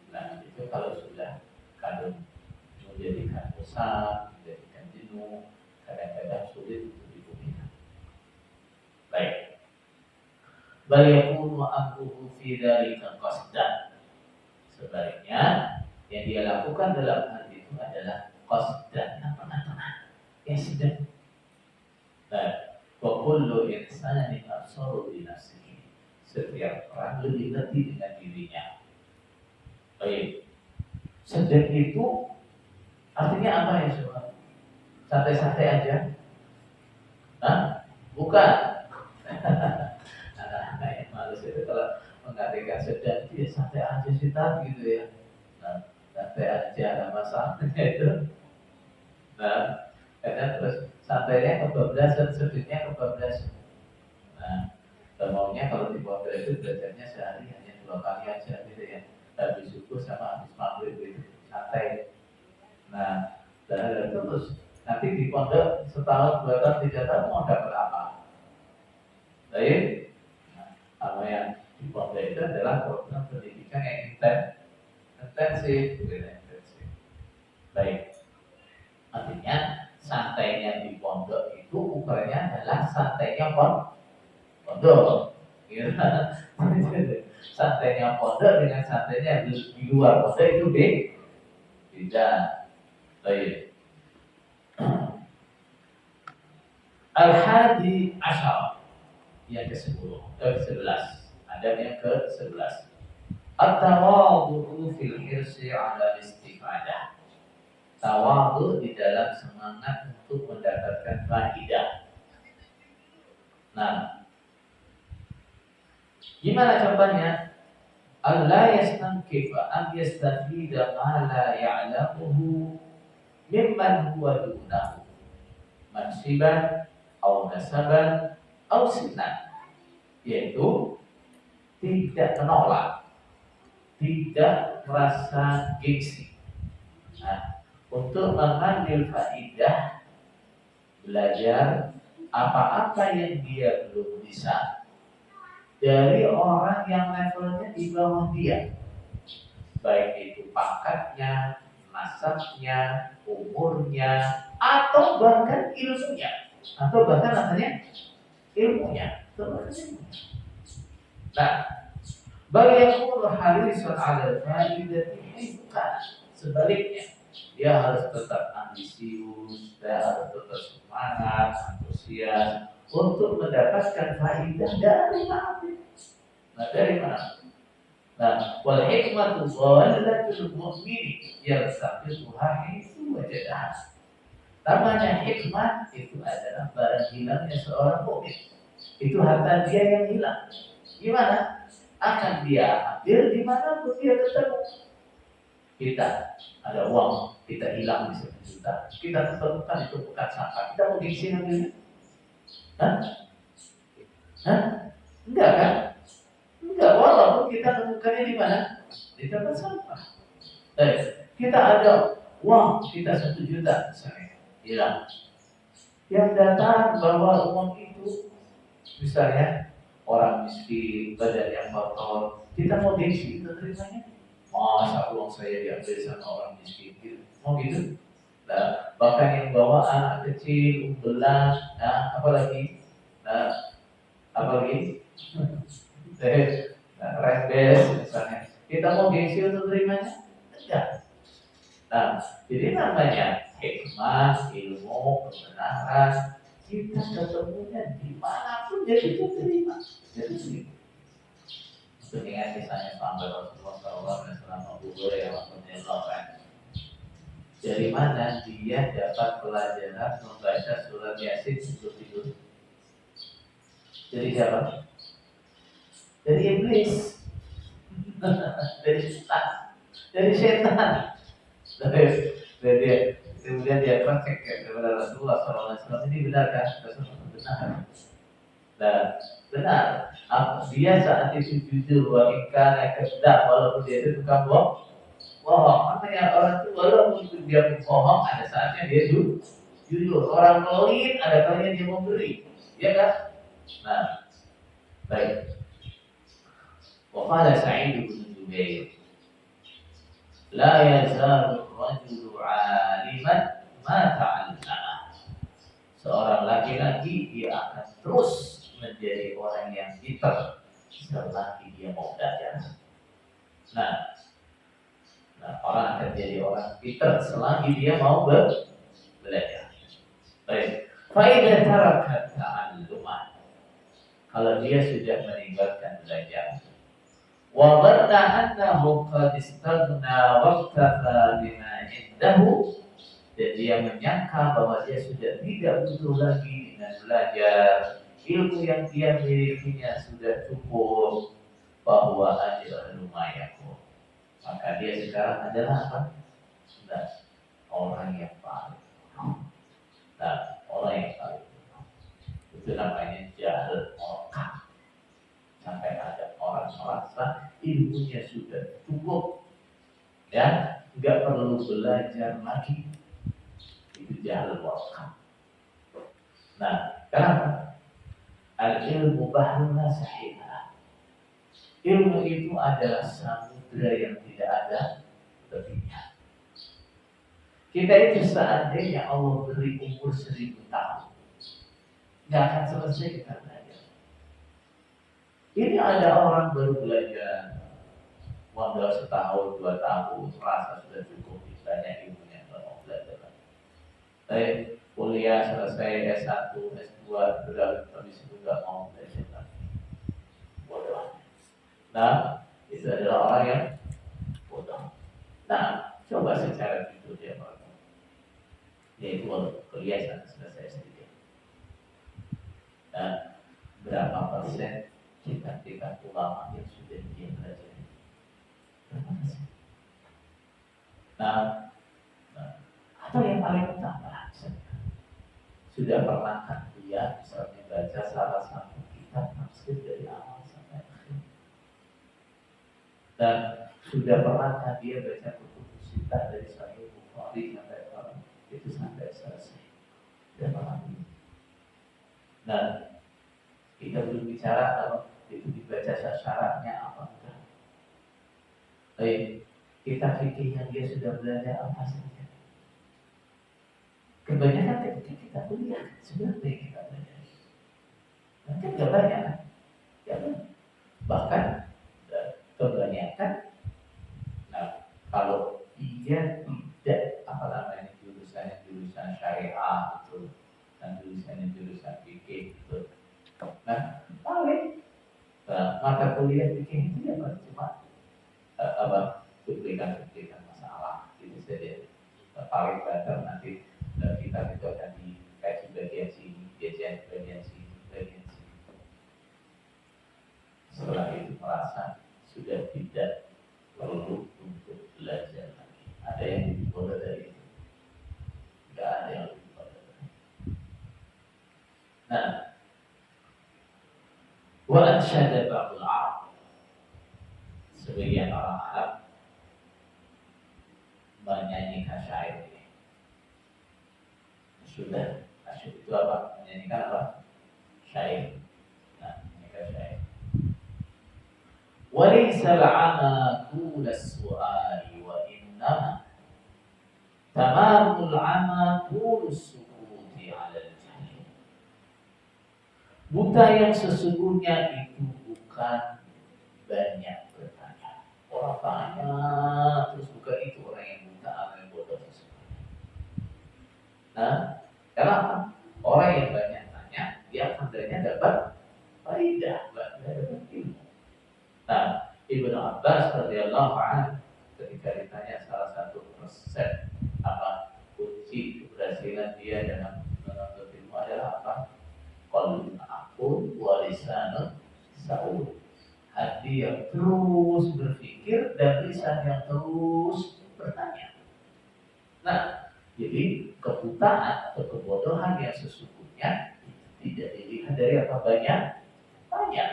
nah itu kalau sudah kadang menjadikan bosan, menjadikan jenuh, kadang-kadang sulit untuk dipulihkan. Baik. Bal yakunu amruhu fi dzalika qasdan. Sebaliknya yang dia lakukan dalam hal itu adalah qasdan, apa-apa yang sedang. Dan wa kullu insanin absaru bi nafsihi. Setiap orang lebih ngerti dengan dirinya. Baik. Sedang itu artinya apa ya saudara? Santai-santai aja? Hah? Bukan. Anak-anak yang malas itu kalau mengatakan sedang dia santai aja sih gitu ya. Nah, santai aja ada masalahnya itu. Nah, kadang terus santainya kebablasan, sedihnya kebablasan. Nah, maunya kalau di pondok itu belajarnya sehari hanya 2 kali aja gitu ya. Habis subuh sama habis maghrib itu santai. Nah, dan terus nanti di pondok setahun 2 tahun 3 tahun mau dapat apa? Baik. Nah, apa yang di pondok itu adalah program pendidikan yang intensif, intensif. Baik. Artinya santainya di pondok itu ukurannya adalah santainya pondok. Gitu. Santainya pondok dengan santainya di luar pondok itu beda. Baik. Al-Hadi Ashar yang ke-10, ke-11. Adab yang ke-11. At-tawadhu fil hirsi 'ala istifadah. Tawadhu di dalam semangat untuk mendapatkan faidah. Nah, gimana contohnya? Allah yastankifa an yastafida ma la ya'lamuhu mimman huwa dunahu mansiban au nasaban au sinan, yaitu tidak menolak, tidak merasa gengsi. Nah, untuk mengambil faidah, belajar apa-apa yang dia belum bisa dari orang yang levelnya di bawah dia, baik itu pangkatnya, nasabnya, umurnya, atau bahkan ilmunya, atau bahkan namanya ilmunya. Nah, bagi yang harisun 'ala fa'idati bukan, sebaliknya dia harus tetap ambisius, dia harus tetap semangat, antusias untuk mendapatkan faidah dari mana? Nah, dari mana? Nah, wal hikmatu dhalatul mu'min yarsaqiha haitsu wajadaha. Namanya hikmah itu adalah barang hilangnya seorang mukmin. Itu harta dia yang hilang. Gimana? Akan dia ambil di mana pun dia ketemu. Kita ada uang, kita hilang di 1 juta. Kita temukan itu bukan sampah. Kita mau gengsi ngambilnya? Hah? Hah? Enggak kan? Enggak, walaupun kita temukannya di mana? Di tempat sampah. Kita ada uang, kita 1 juta misalnya, hilang. Yang datang bawa uang itu, misalnya orang miskin, badan yang kotor, kita mau gengsi itu terimanya. Masa uang saya diambil sama orang miskin gitu, mau gitu? Nah, bahkan yang bawa anak kecil, belas, nah, apalagi, nah, apalagi, nah, rembes misalnya, kita mau gengsi untuk terimanya? Enggak. Nah, jadi namanya hikmah, ilmu, kebenaran, kita ketemunya dimanapun jadi diterima. Jadi untuk ingat kisahnya sampai Rasulullah SAW Abu Hurairah radhiyallahu anhu. Dari mana dia dapat pelajaran membaca surat Yasin sebelum tidur? Dari siapa? Dari iblis. Dari setan. Dari setan. Dan dia kemudian dia praktek kepada Rasulullah SAW, ini benar kan? Rasulullah benar. Nah, benar. Dia saat itu jujur, wa ikana kedah, walaupun dia itu tukang bohong. Makanya orang itu walaupun dia bohong, ada saatnya dia jujur. Orang pelit, ada kalanya dia memberi, ya kan? Nah, baik. Wa qala Sa'id bin Jubair, la yazalu rajulu 'aliman ma ta'allama. Seorang laki-laki dia akan terus menjadi orang yang pintar selagi dia mau belajar. Nah, orang akan jadi orang pintar selagi dia mau belajar. Baik. Faidah tarakat ta'alluman. Kalau dia sudah meninggalkan belajar. Wa dhanna annahu qad istaghna waqtafa bima indahu. Dan dia menyangka bahwa dia sudah tidak butuh lagi dengan belajar. Ilmu yang dia milikinya sudah cukup, bahwa ajrun lumayan. Maka dia sekarang adalah apa? Nah, orang yang paling. Nah, orang yang paling. Itu namanya jahil mokah. Sampai ada orang merasa ilmunya sudah cukup dan nggak perlu belajar lagi. Itu jahil mokah. Nah, kenapa? Al-ilmu bahrun la sahila. Ilmu itu adalah samudra yang tidak ada tepinya. Kita itu seandainya Allah beri umur 1000 tahun, nggak akan selesai kita belajar. Ini ada orang baru belajar, modal setahun, 2 tahun, merasa sudah cukup, banyak ilmunya, nggak mau belajar. Saya kuliah selesai S1, S2, sudah habis itu nggak mau belajar lagi. Bodoh. Nah, itu adalah orang yang bodoh. Nah, coba secara jujur dia mau. Yaitu kuliah sampai selesai sedikit. Dan berapa persen tingkat ulama yang sudah dia pelajari? Berapa persen? Nah, atau yang paling utama, sudah pernahkah dia misalnya baca salah satu kitab tafsir dari awal sampai akhir? Dan sudah pernahkah dia baca buku sitah dari Sahih Bukhari sampai itu sampai selesai? Sudah pernah? Nah, kita belum bicara kalau itu dibaca syaratnya apa enggak. Baik, kita fikih yang dia sudah belajar apa saja. Kebanyakan ketika kita kuliah sebenarnya kita belajar. Nanti enggak banyak kan? Ya, bahkan kebanyakan. Nah, kalau dia tidak jurusan syariah itu dan jurusan fikih itu. Nah, paling mata kuliah fikih itu ya cuma duplikan masalah itu saja. Paling banter nanti kita itu akan dikaji bagian sini, bagian sini. Setelah itu merasa sudah tidak perlu untuk belajar lagi. Ada yang lebih bodoh dari itu? Tidak ada yang lebih bodoh. Nah, wa ansyada ba'dul Arab, sebagian orang Arab menyanyikan syair ini. Sudah, asyik itu apa? Menyanyikan apa? Syair. Nah, menyanyikan syair. Walaysa al-'ama tula as-su'ali wa innama tamamul 'ama tulu as-sukuti 'ala al-jahil. Buta yang sesungguhnya itu bukan banyak bertanya. Orang tanya terus bukan itu orang yang buta atau yang bodoh sesungguhnya. Nah, kenapa? Orang yang banyak tanya dia akan banyak dapat faidah, dapat ilmu. Nah, Ibnu Abbas radhiyallahu anhu ketika ditanya salah satu resep apa kunci keberhasilan dia dalam menuntut ilmu adalah apa? Qalbun aqul wa lisanun sa'ul. Hati yang terus berpikir dan lisan yang terus bertanya. Nah, jadi kebutaan atau kebodohan yang sesungguhnya tidak dilihat dari apa banyak tanya.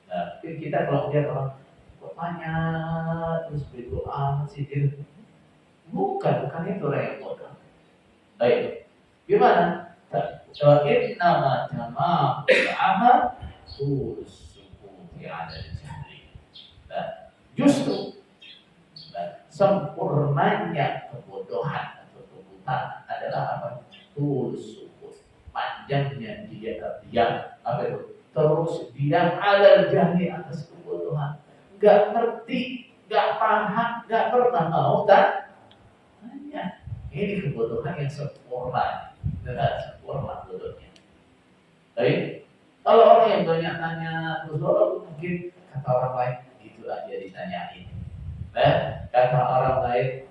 Nah, kita kalau lihat orang kok tanya terus berdoa sih gitu. Bukan itu orang yang bodoh. Baik, gimana? Soalnya nama amal sukuti ada di jahli. Nah, justru sempurnanya kebodohan atau kebutaan adalah apa? Sukut, panjangnya dia diam apa itu? Terus diam alal jahli atas kebodohan, nggak ngerti, nggak paham, nggak pernah mau tanya. Ini kebodohan yang sempurna, dengan sempurna bodohnya. Baik, kalau orang yang banyak tanya terus mungkin kata orang lain gitu aja ditanyain. Kata orang lain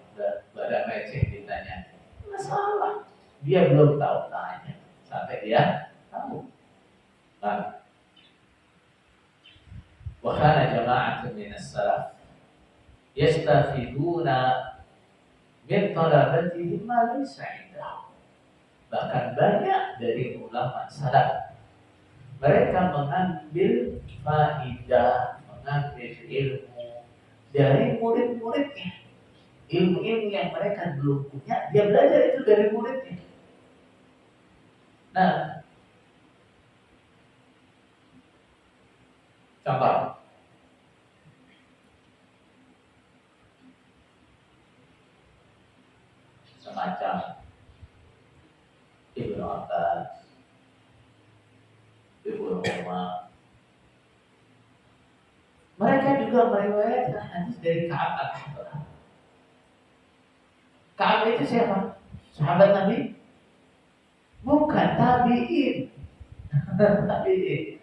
badan receh ditanya, masalah dia belum tahu tanya sampai dia tahu. Nah, وكان جماعة من السلف يستفيدون من طلبتهم ما ليس عندهم. Bahkan banyak dari ulama salaf mereka mengambil faidah, mengambil ilmu dari murid-muridnya. Ilmu-ilmu yang mereka belum punya, dia belajar itu dari muridnya. Nah, contoh semacam Ibnu Abbas, Ibnu Umar. Mereka juga meriwayatkan hadis dari Ka'ab al-Ahbar. Ka'ab itu siapa? Sahabat Nabi? Bukan, tabi'in. Tabi'in.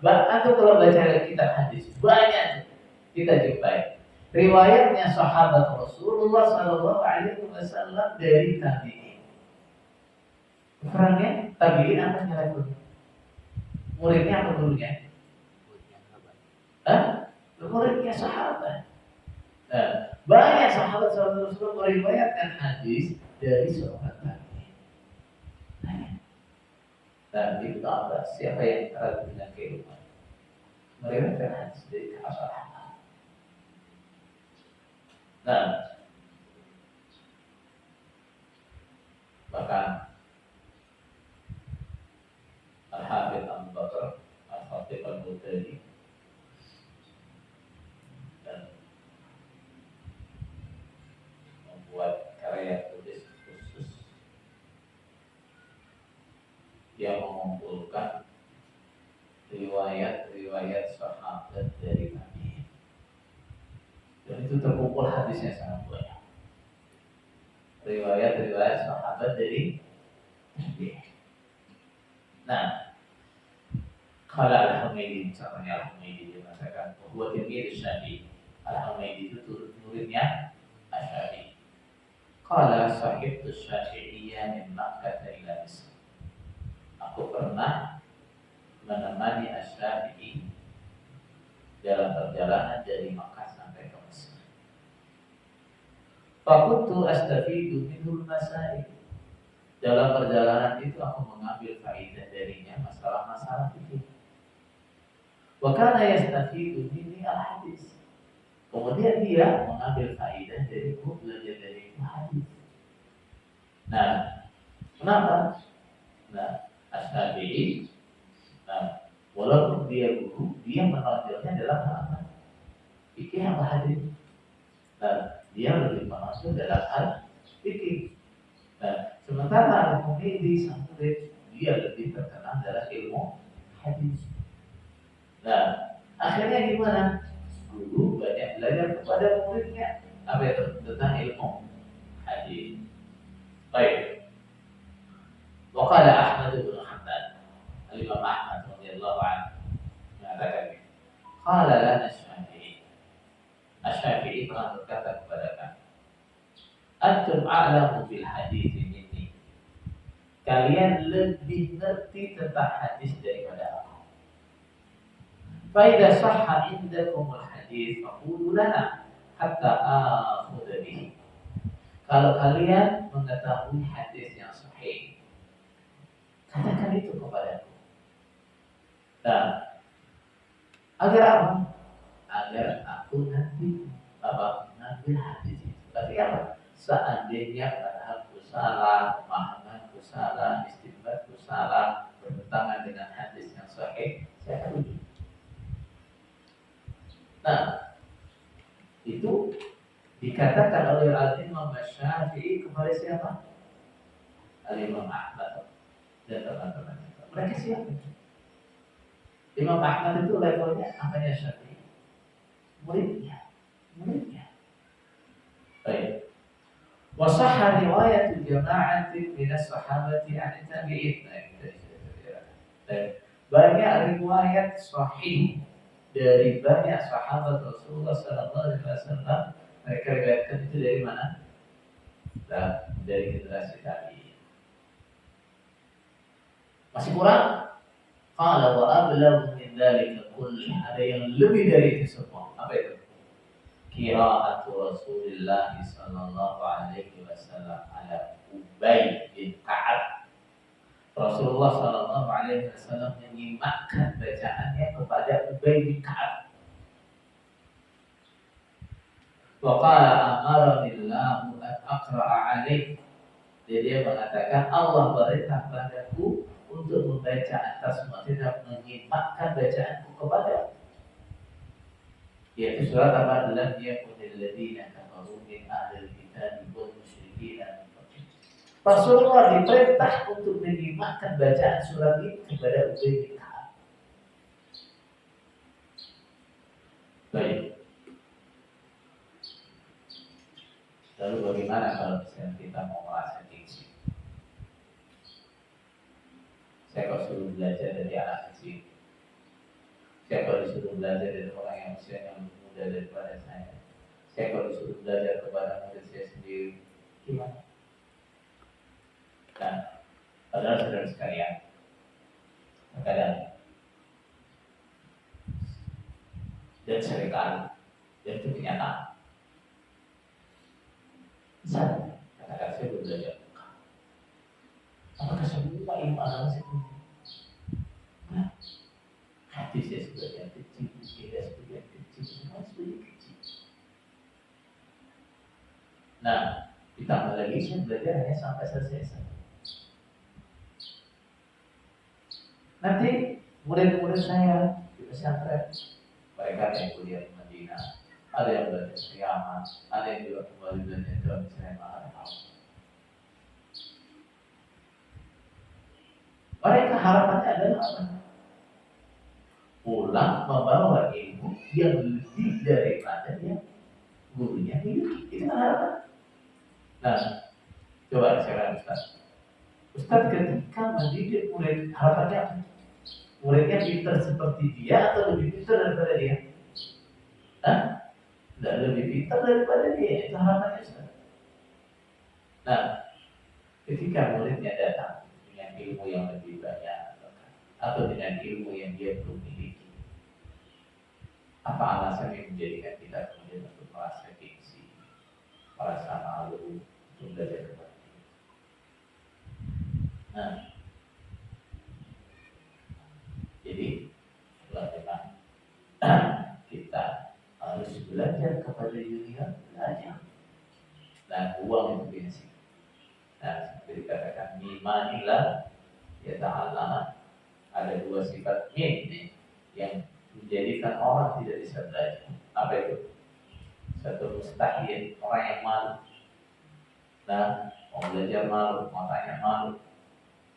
Atau kalau baca kitab hadis banyak kita jumpai riwayatnya sahabat Rasulullah Sallallahu Alaihi Wasallam dari tabi'in. Perannya tabi'in apa nyalakan? Muridnya apa gurunya? Muridnya sahabat. Nah, banyak sahabat Rasulullah meriwayatkan hadis dari sahabat tabi'in. Dan Ibnu Abbas, siapa yang ragu dengan keilmuan? Meriwayatkan hadis dari sahabat. Nah, bahkan Al-Hafidz Abu Bakar Al-Khatib Al-Baghdadi dan membuat karya tulis khusus yang mengumpulkan riwayat-riwayat sahabat dari Nabi. Dan itu terkumpul hadisnya sangat banyak. Riwayat-riwayat sahabat dari Nabi. Nah, kalau Al-Humaydi, misalnya Al-Humaydi dia mengatakan bahwa tilmid Syafi'i. Al-Humaydi itu muridnya Asy-Syafi'i. Qala sahibtu Syafi'iyya min Makkah ila Misr. Aku pernah menemani Asy-Syafi'i dalam perjalanan dari Makkah sampai ke Mesir. Fakuntu astafidu minhul masail. Dalam perjalanan itu aku mengambil faedah darinya masalah-masalah fikih. Wa kana yastafidu minni al-hadis. Kemudian dia mengambil faedah dariku, belajar dariku hadis. Nah, kenapa? Nah, Asy-Syafi'i, nah, walaupun dia guru, dia menonjolnya dalam hal apa? Fikih apa hadis. Nah, dia lebih menonjol dalam hal fikih. Nah, sementara Al-Humaydi sang murid, dia lebih terkenal dalam ilmu hadis. Nah, akhirnya gimana? Guru banyak belajar kepada muridnya apa itu tentang ilmu hadis. Baik. Waqala Ahmad bin Hanbal, Imam Ahmad radhiyallahu anhu mengatakan, qala lana Asy-Syafi'i. Asy-Syafi'i telah berkata kepada kami, antum a'lamu bil hadis minni. Kalian lebih ngerti tentang hadis daripada aku. Fa idza sahha indakumul hadis faqulu lana hatta akhudha bihi. Kalau kalian mengetahui hadis yang sahih, katakan itu kepadaku. Nah, agar apa? Agar aku nanti mengambil hadis itu. Tapi apa? Seandainya padahalku salah, pemahamanku salah, istinbatku salah, bertentangan dengan hadis yang sahih, saya akan uji. Nah, itu dikatakan oleh Al-Imam Syafi'i kepada siapa? Al-Imam Ahmad dan teman-teman. Mereka siapa? Imam Ahmad itu levelnya apanya Syafi'i? Muridnya. Baik. Wasahha riwayat jama'atin min as-sahabati 'an tabi'in. Banyak riwayat sahih dari banyak sahabat Rasulullah sallallahu alaihi wasallam. Mereka riwayatkan itu dari mana? Dari generasi tabi'in. Masih kurang? Qala wa ablagh min dzalika kulli. Ada yang lebih dari itu semua. Apa itu? Qira'atu Rasulillah sallallahu alaihi wasallam ala Ubay bin Ka'ab. Rasulullah sallallahu alaihi wasallam menyimakkan bacaannya kepada Ubay bin Ka'ab. Wa qala amarnillahu an aqra'a alaihi. Dia mengatakan Allah perintah padaku untuk membaca atas maksudnya menyimakkan bacaanku kepada, yaitu surat apa? Lam yakunil ladzina kafaru min ahlil kitab wal musyrikin. Rasulullah diperintah untuk menyimakkan bacaan surat ini kepada Ubay bin Ka'ab. Baik. Lalu bagaimana kalau misalnya kita mau merasa gengsi? Saya kalau suruh belajar dari anak kecil, saya kalau disuruh belajar dari orang yang usianya lebih muda daripada saya kalau disuruh belajar kepada murid saya sendiri, gimana? Nah, padahal saudara sekalian, terkadang dan seringkali dan itu kenyataan. Misalnya, katakan saya belajar, apakah semua ilmu agama saya punya? Nah, hati saya sebagian kecil, pikiran sebagian kecil, semua sebagian kecil. Nah, ditambah lagi saya belajar hanya sampai selesai. Nanti murid-murid saya di pesantren, mereka ada yang kuliah di Madinah, ada yang belajar di Yaman, ada yang juga kembali belajar ke Misalnya mereka harapannya adalah apa? Pulang membawa ilmu yang lebih daripada yang gurunya miliki. Itu kan harapan. Nah, coba sekarang Ustaz ketika mendidik murid, harapannya apa? Muridnya pintar seperti dia atau lebih pintar daripada dia? Tidak lebih pintar daripada dia, itu harapannya Ustaz. Nah, ketika muridnya datang dengan ilmu yang lebih banyak atau dengan ilmu yang dia belum miliki, apa alasan yang menjadikan kita kemudian untuk merasa gengsi, merasa malu untuk belajar kepada dia? Nah, jadi memang kita harus belajar kepada junior, belajar. Dan uang itu bensin. Nah, seperti dikatakan mimanilah ya ta'allama, ada dua sifat mim nih yang menjadikan orang tidak bisa belajar. Apa itu? Satu mustahil, orang yang malu. Nah, mau belajar malu, mau tanya malu.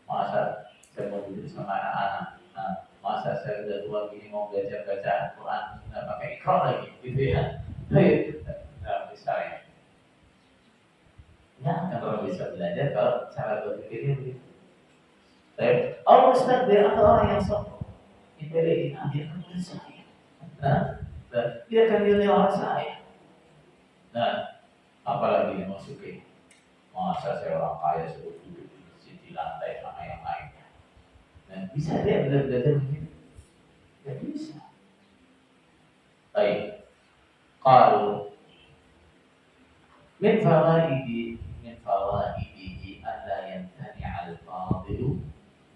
Masa saya mau duduk sama anak-anak. Nah, masa saya udah tua gini mau belajar baca Quran, nggak pakai ikrar lagi, gitu ya. Nah, misalnya, ya kan orang bisa belajar kalau cara berpikirnya begitu. Tapi Allah Ustaz dia atau orang yang sombong, ini dia kan murid saya. Nah, dia akan nilai orang saya. Nah, apalagi dimasuki, masa saya orang kaya suruh duduk di lantai sama yang lainnya. Nah, bisa dia belajar begitu? Ya bisa. Baik. Qalu min fawaidihi an la yamtani al-fadilu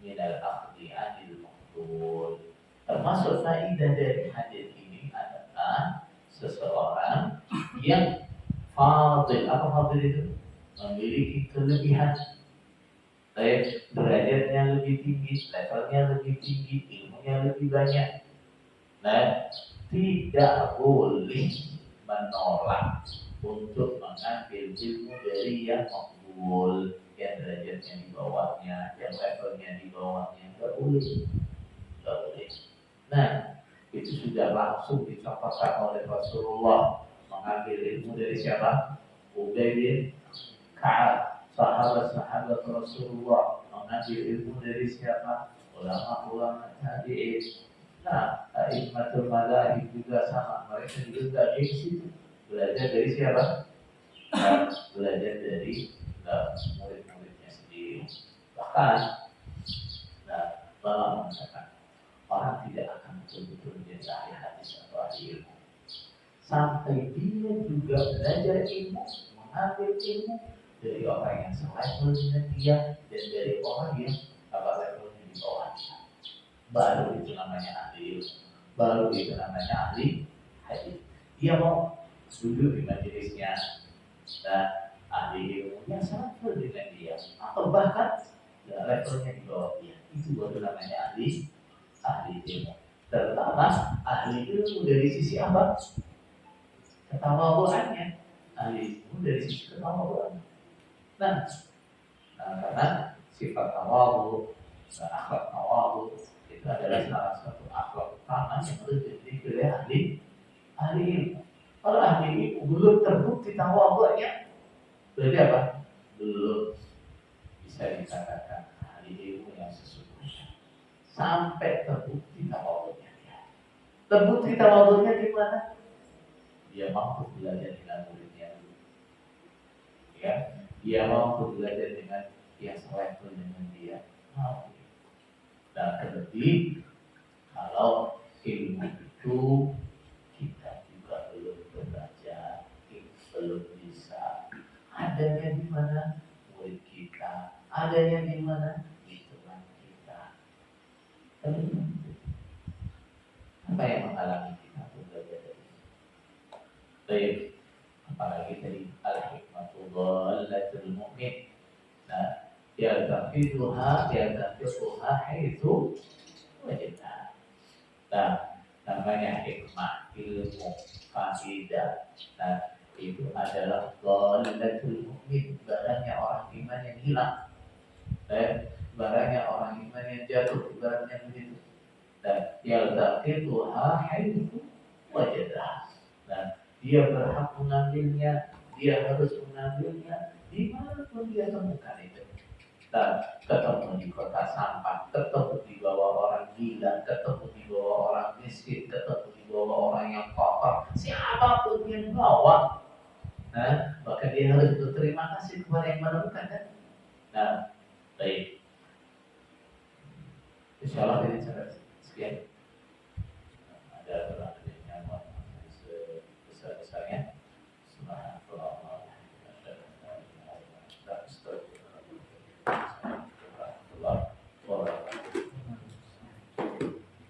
min al-akhdhi 'anil maqbul. Termasuk faedah dari hadis ini adalah seseorang yang fadil. Apa fadil itu? Memiliki kelebihan, derajatnya lebih tinggi, levelnya lebih tinggi, ilmunya lebih banyak. Nah, tidak boleh menolak untuk mengambil ilmu dari yang makbul, yang derajatnya di bawahnya, yang levelnya di bawahnya. Tidak boleh, tidak boleh. Nah, itu sudah langsung dicontohkan oleh Rasulullah, mengambil ilmu dari siapa? Ubay bin Ka'ab, sahabat-sahabat Rasulullah, mengambil ilmu dari siapa? Ulama-ulama tabi'in. Nah, Immatul Madahib juga sama, mereka juga di situ belajar dari siapa? Nah, belajar dari murid-muridnya sendiri. Bahkan, nah, Bala mengatakan orang tidak akan betul-betul menjadi ahli hadis atau ahli ilmu sampai dia juga belajar ilmu, mengambil ilmu dari orang yang selevel dengan dia dan dari orang yang levelnya di bawah dia. Baru itu namanya ahli ilmu, baru itu namanya ahli hadis. Dia mau duduk di majelisnya dan ahli ilmunya selevel dengan dia atau bahkan levelnya di bawah dia, itu baru namanya ahli ilmu. Terutama ahli ilmu dari sisi apa? Ketawaduannya. Ahli ilmu dari sisi ketawaduan. Nah, karena sifat tawadu dan akhlak tawadu itu adalah salah satu akhlak utama yang harus dimiliki oleh ahli ilmu. Kalau ahli ilmu belum terbukti tawadunya, berarti apa? Belum bisa dikatakan ahli ilmu yang sesungguhnya. Sampai terbukti tawadunya. Terbukti tawadunya gimana? Dia mampu belajar dengan muridnya, ya. Dia mampu belajar dengan yang selevel dengan dia. Dan terlebih kalau ilmu itu kita juga belum belajar, belum bisa. Adanya di mana? Murid kita. Adanya di mana? Di teman kita. Apa yang menghalangi kita untuk belajar dari ini? Baik, apalagi dari al-hikmatu dhalatul mu'min. Nah, yaltafiduha haitsu wajibna. Nah, namanya hikmah, ilmu, faidah. Nah, itu adalah dhalatul mu'min, barangnya orang iman yang hilang. Barangnya orang iman yang jatuh, barangnya begitu. Dan yaltafiduha haitsu wajibna. Dan dia berhak mengambilnya, dia harus mengambilnya dimanapun dia temukan itu. Dan ketemu di kota sampah, ketemu di bawah orang gila, ketemu di bawah orang miskin, ketemu di bawah orang yang kotor, siapapun yang bawa, nah, maka dia harus berterima kasih kepada yang menemukan kan. Nah, baik. Insyaallah ini sekian.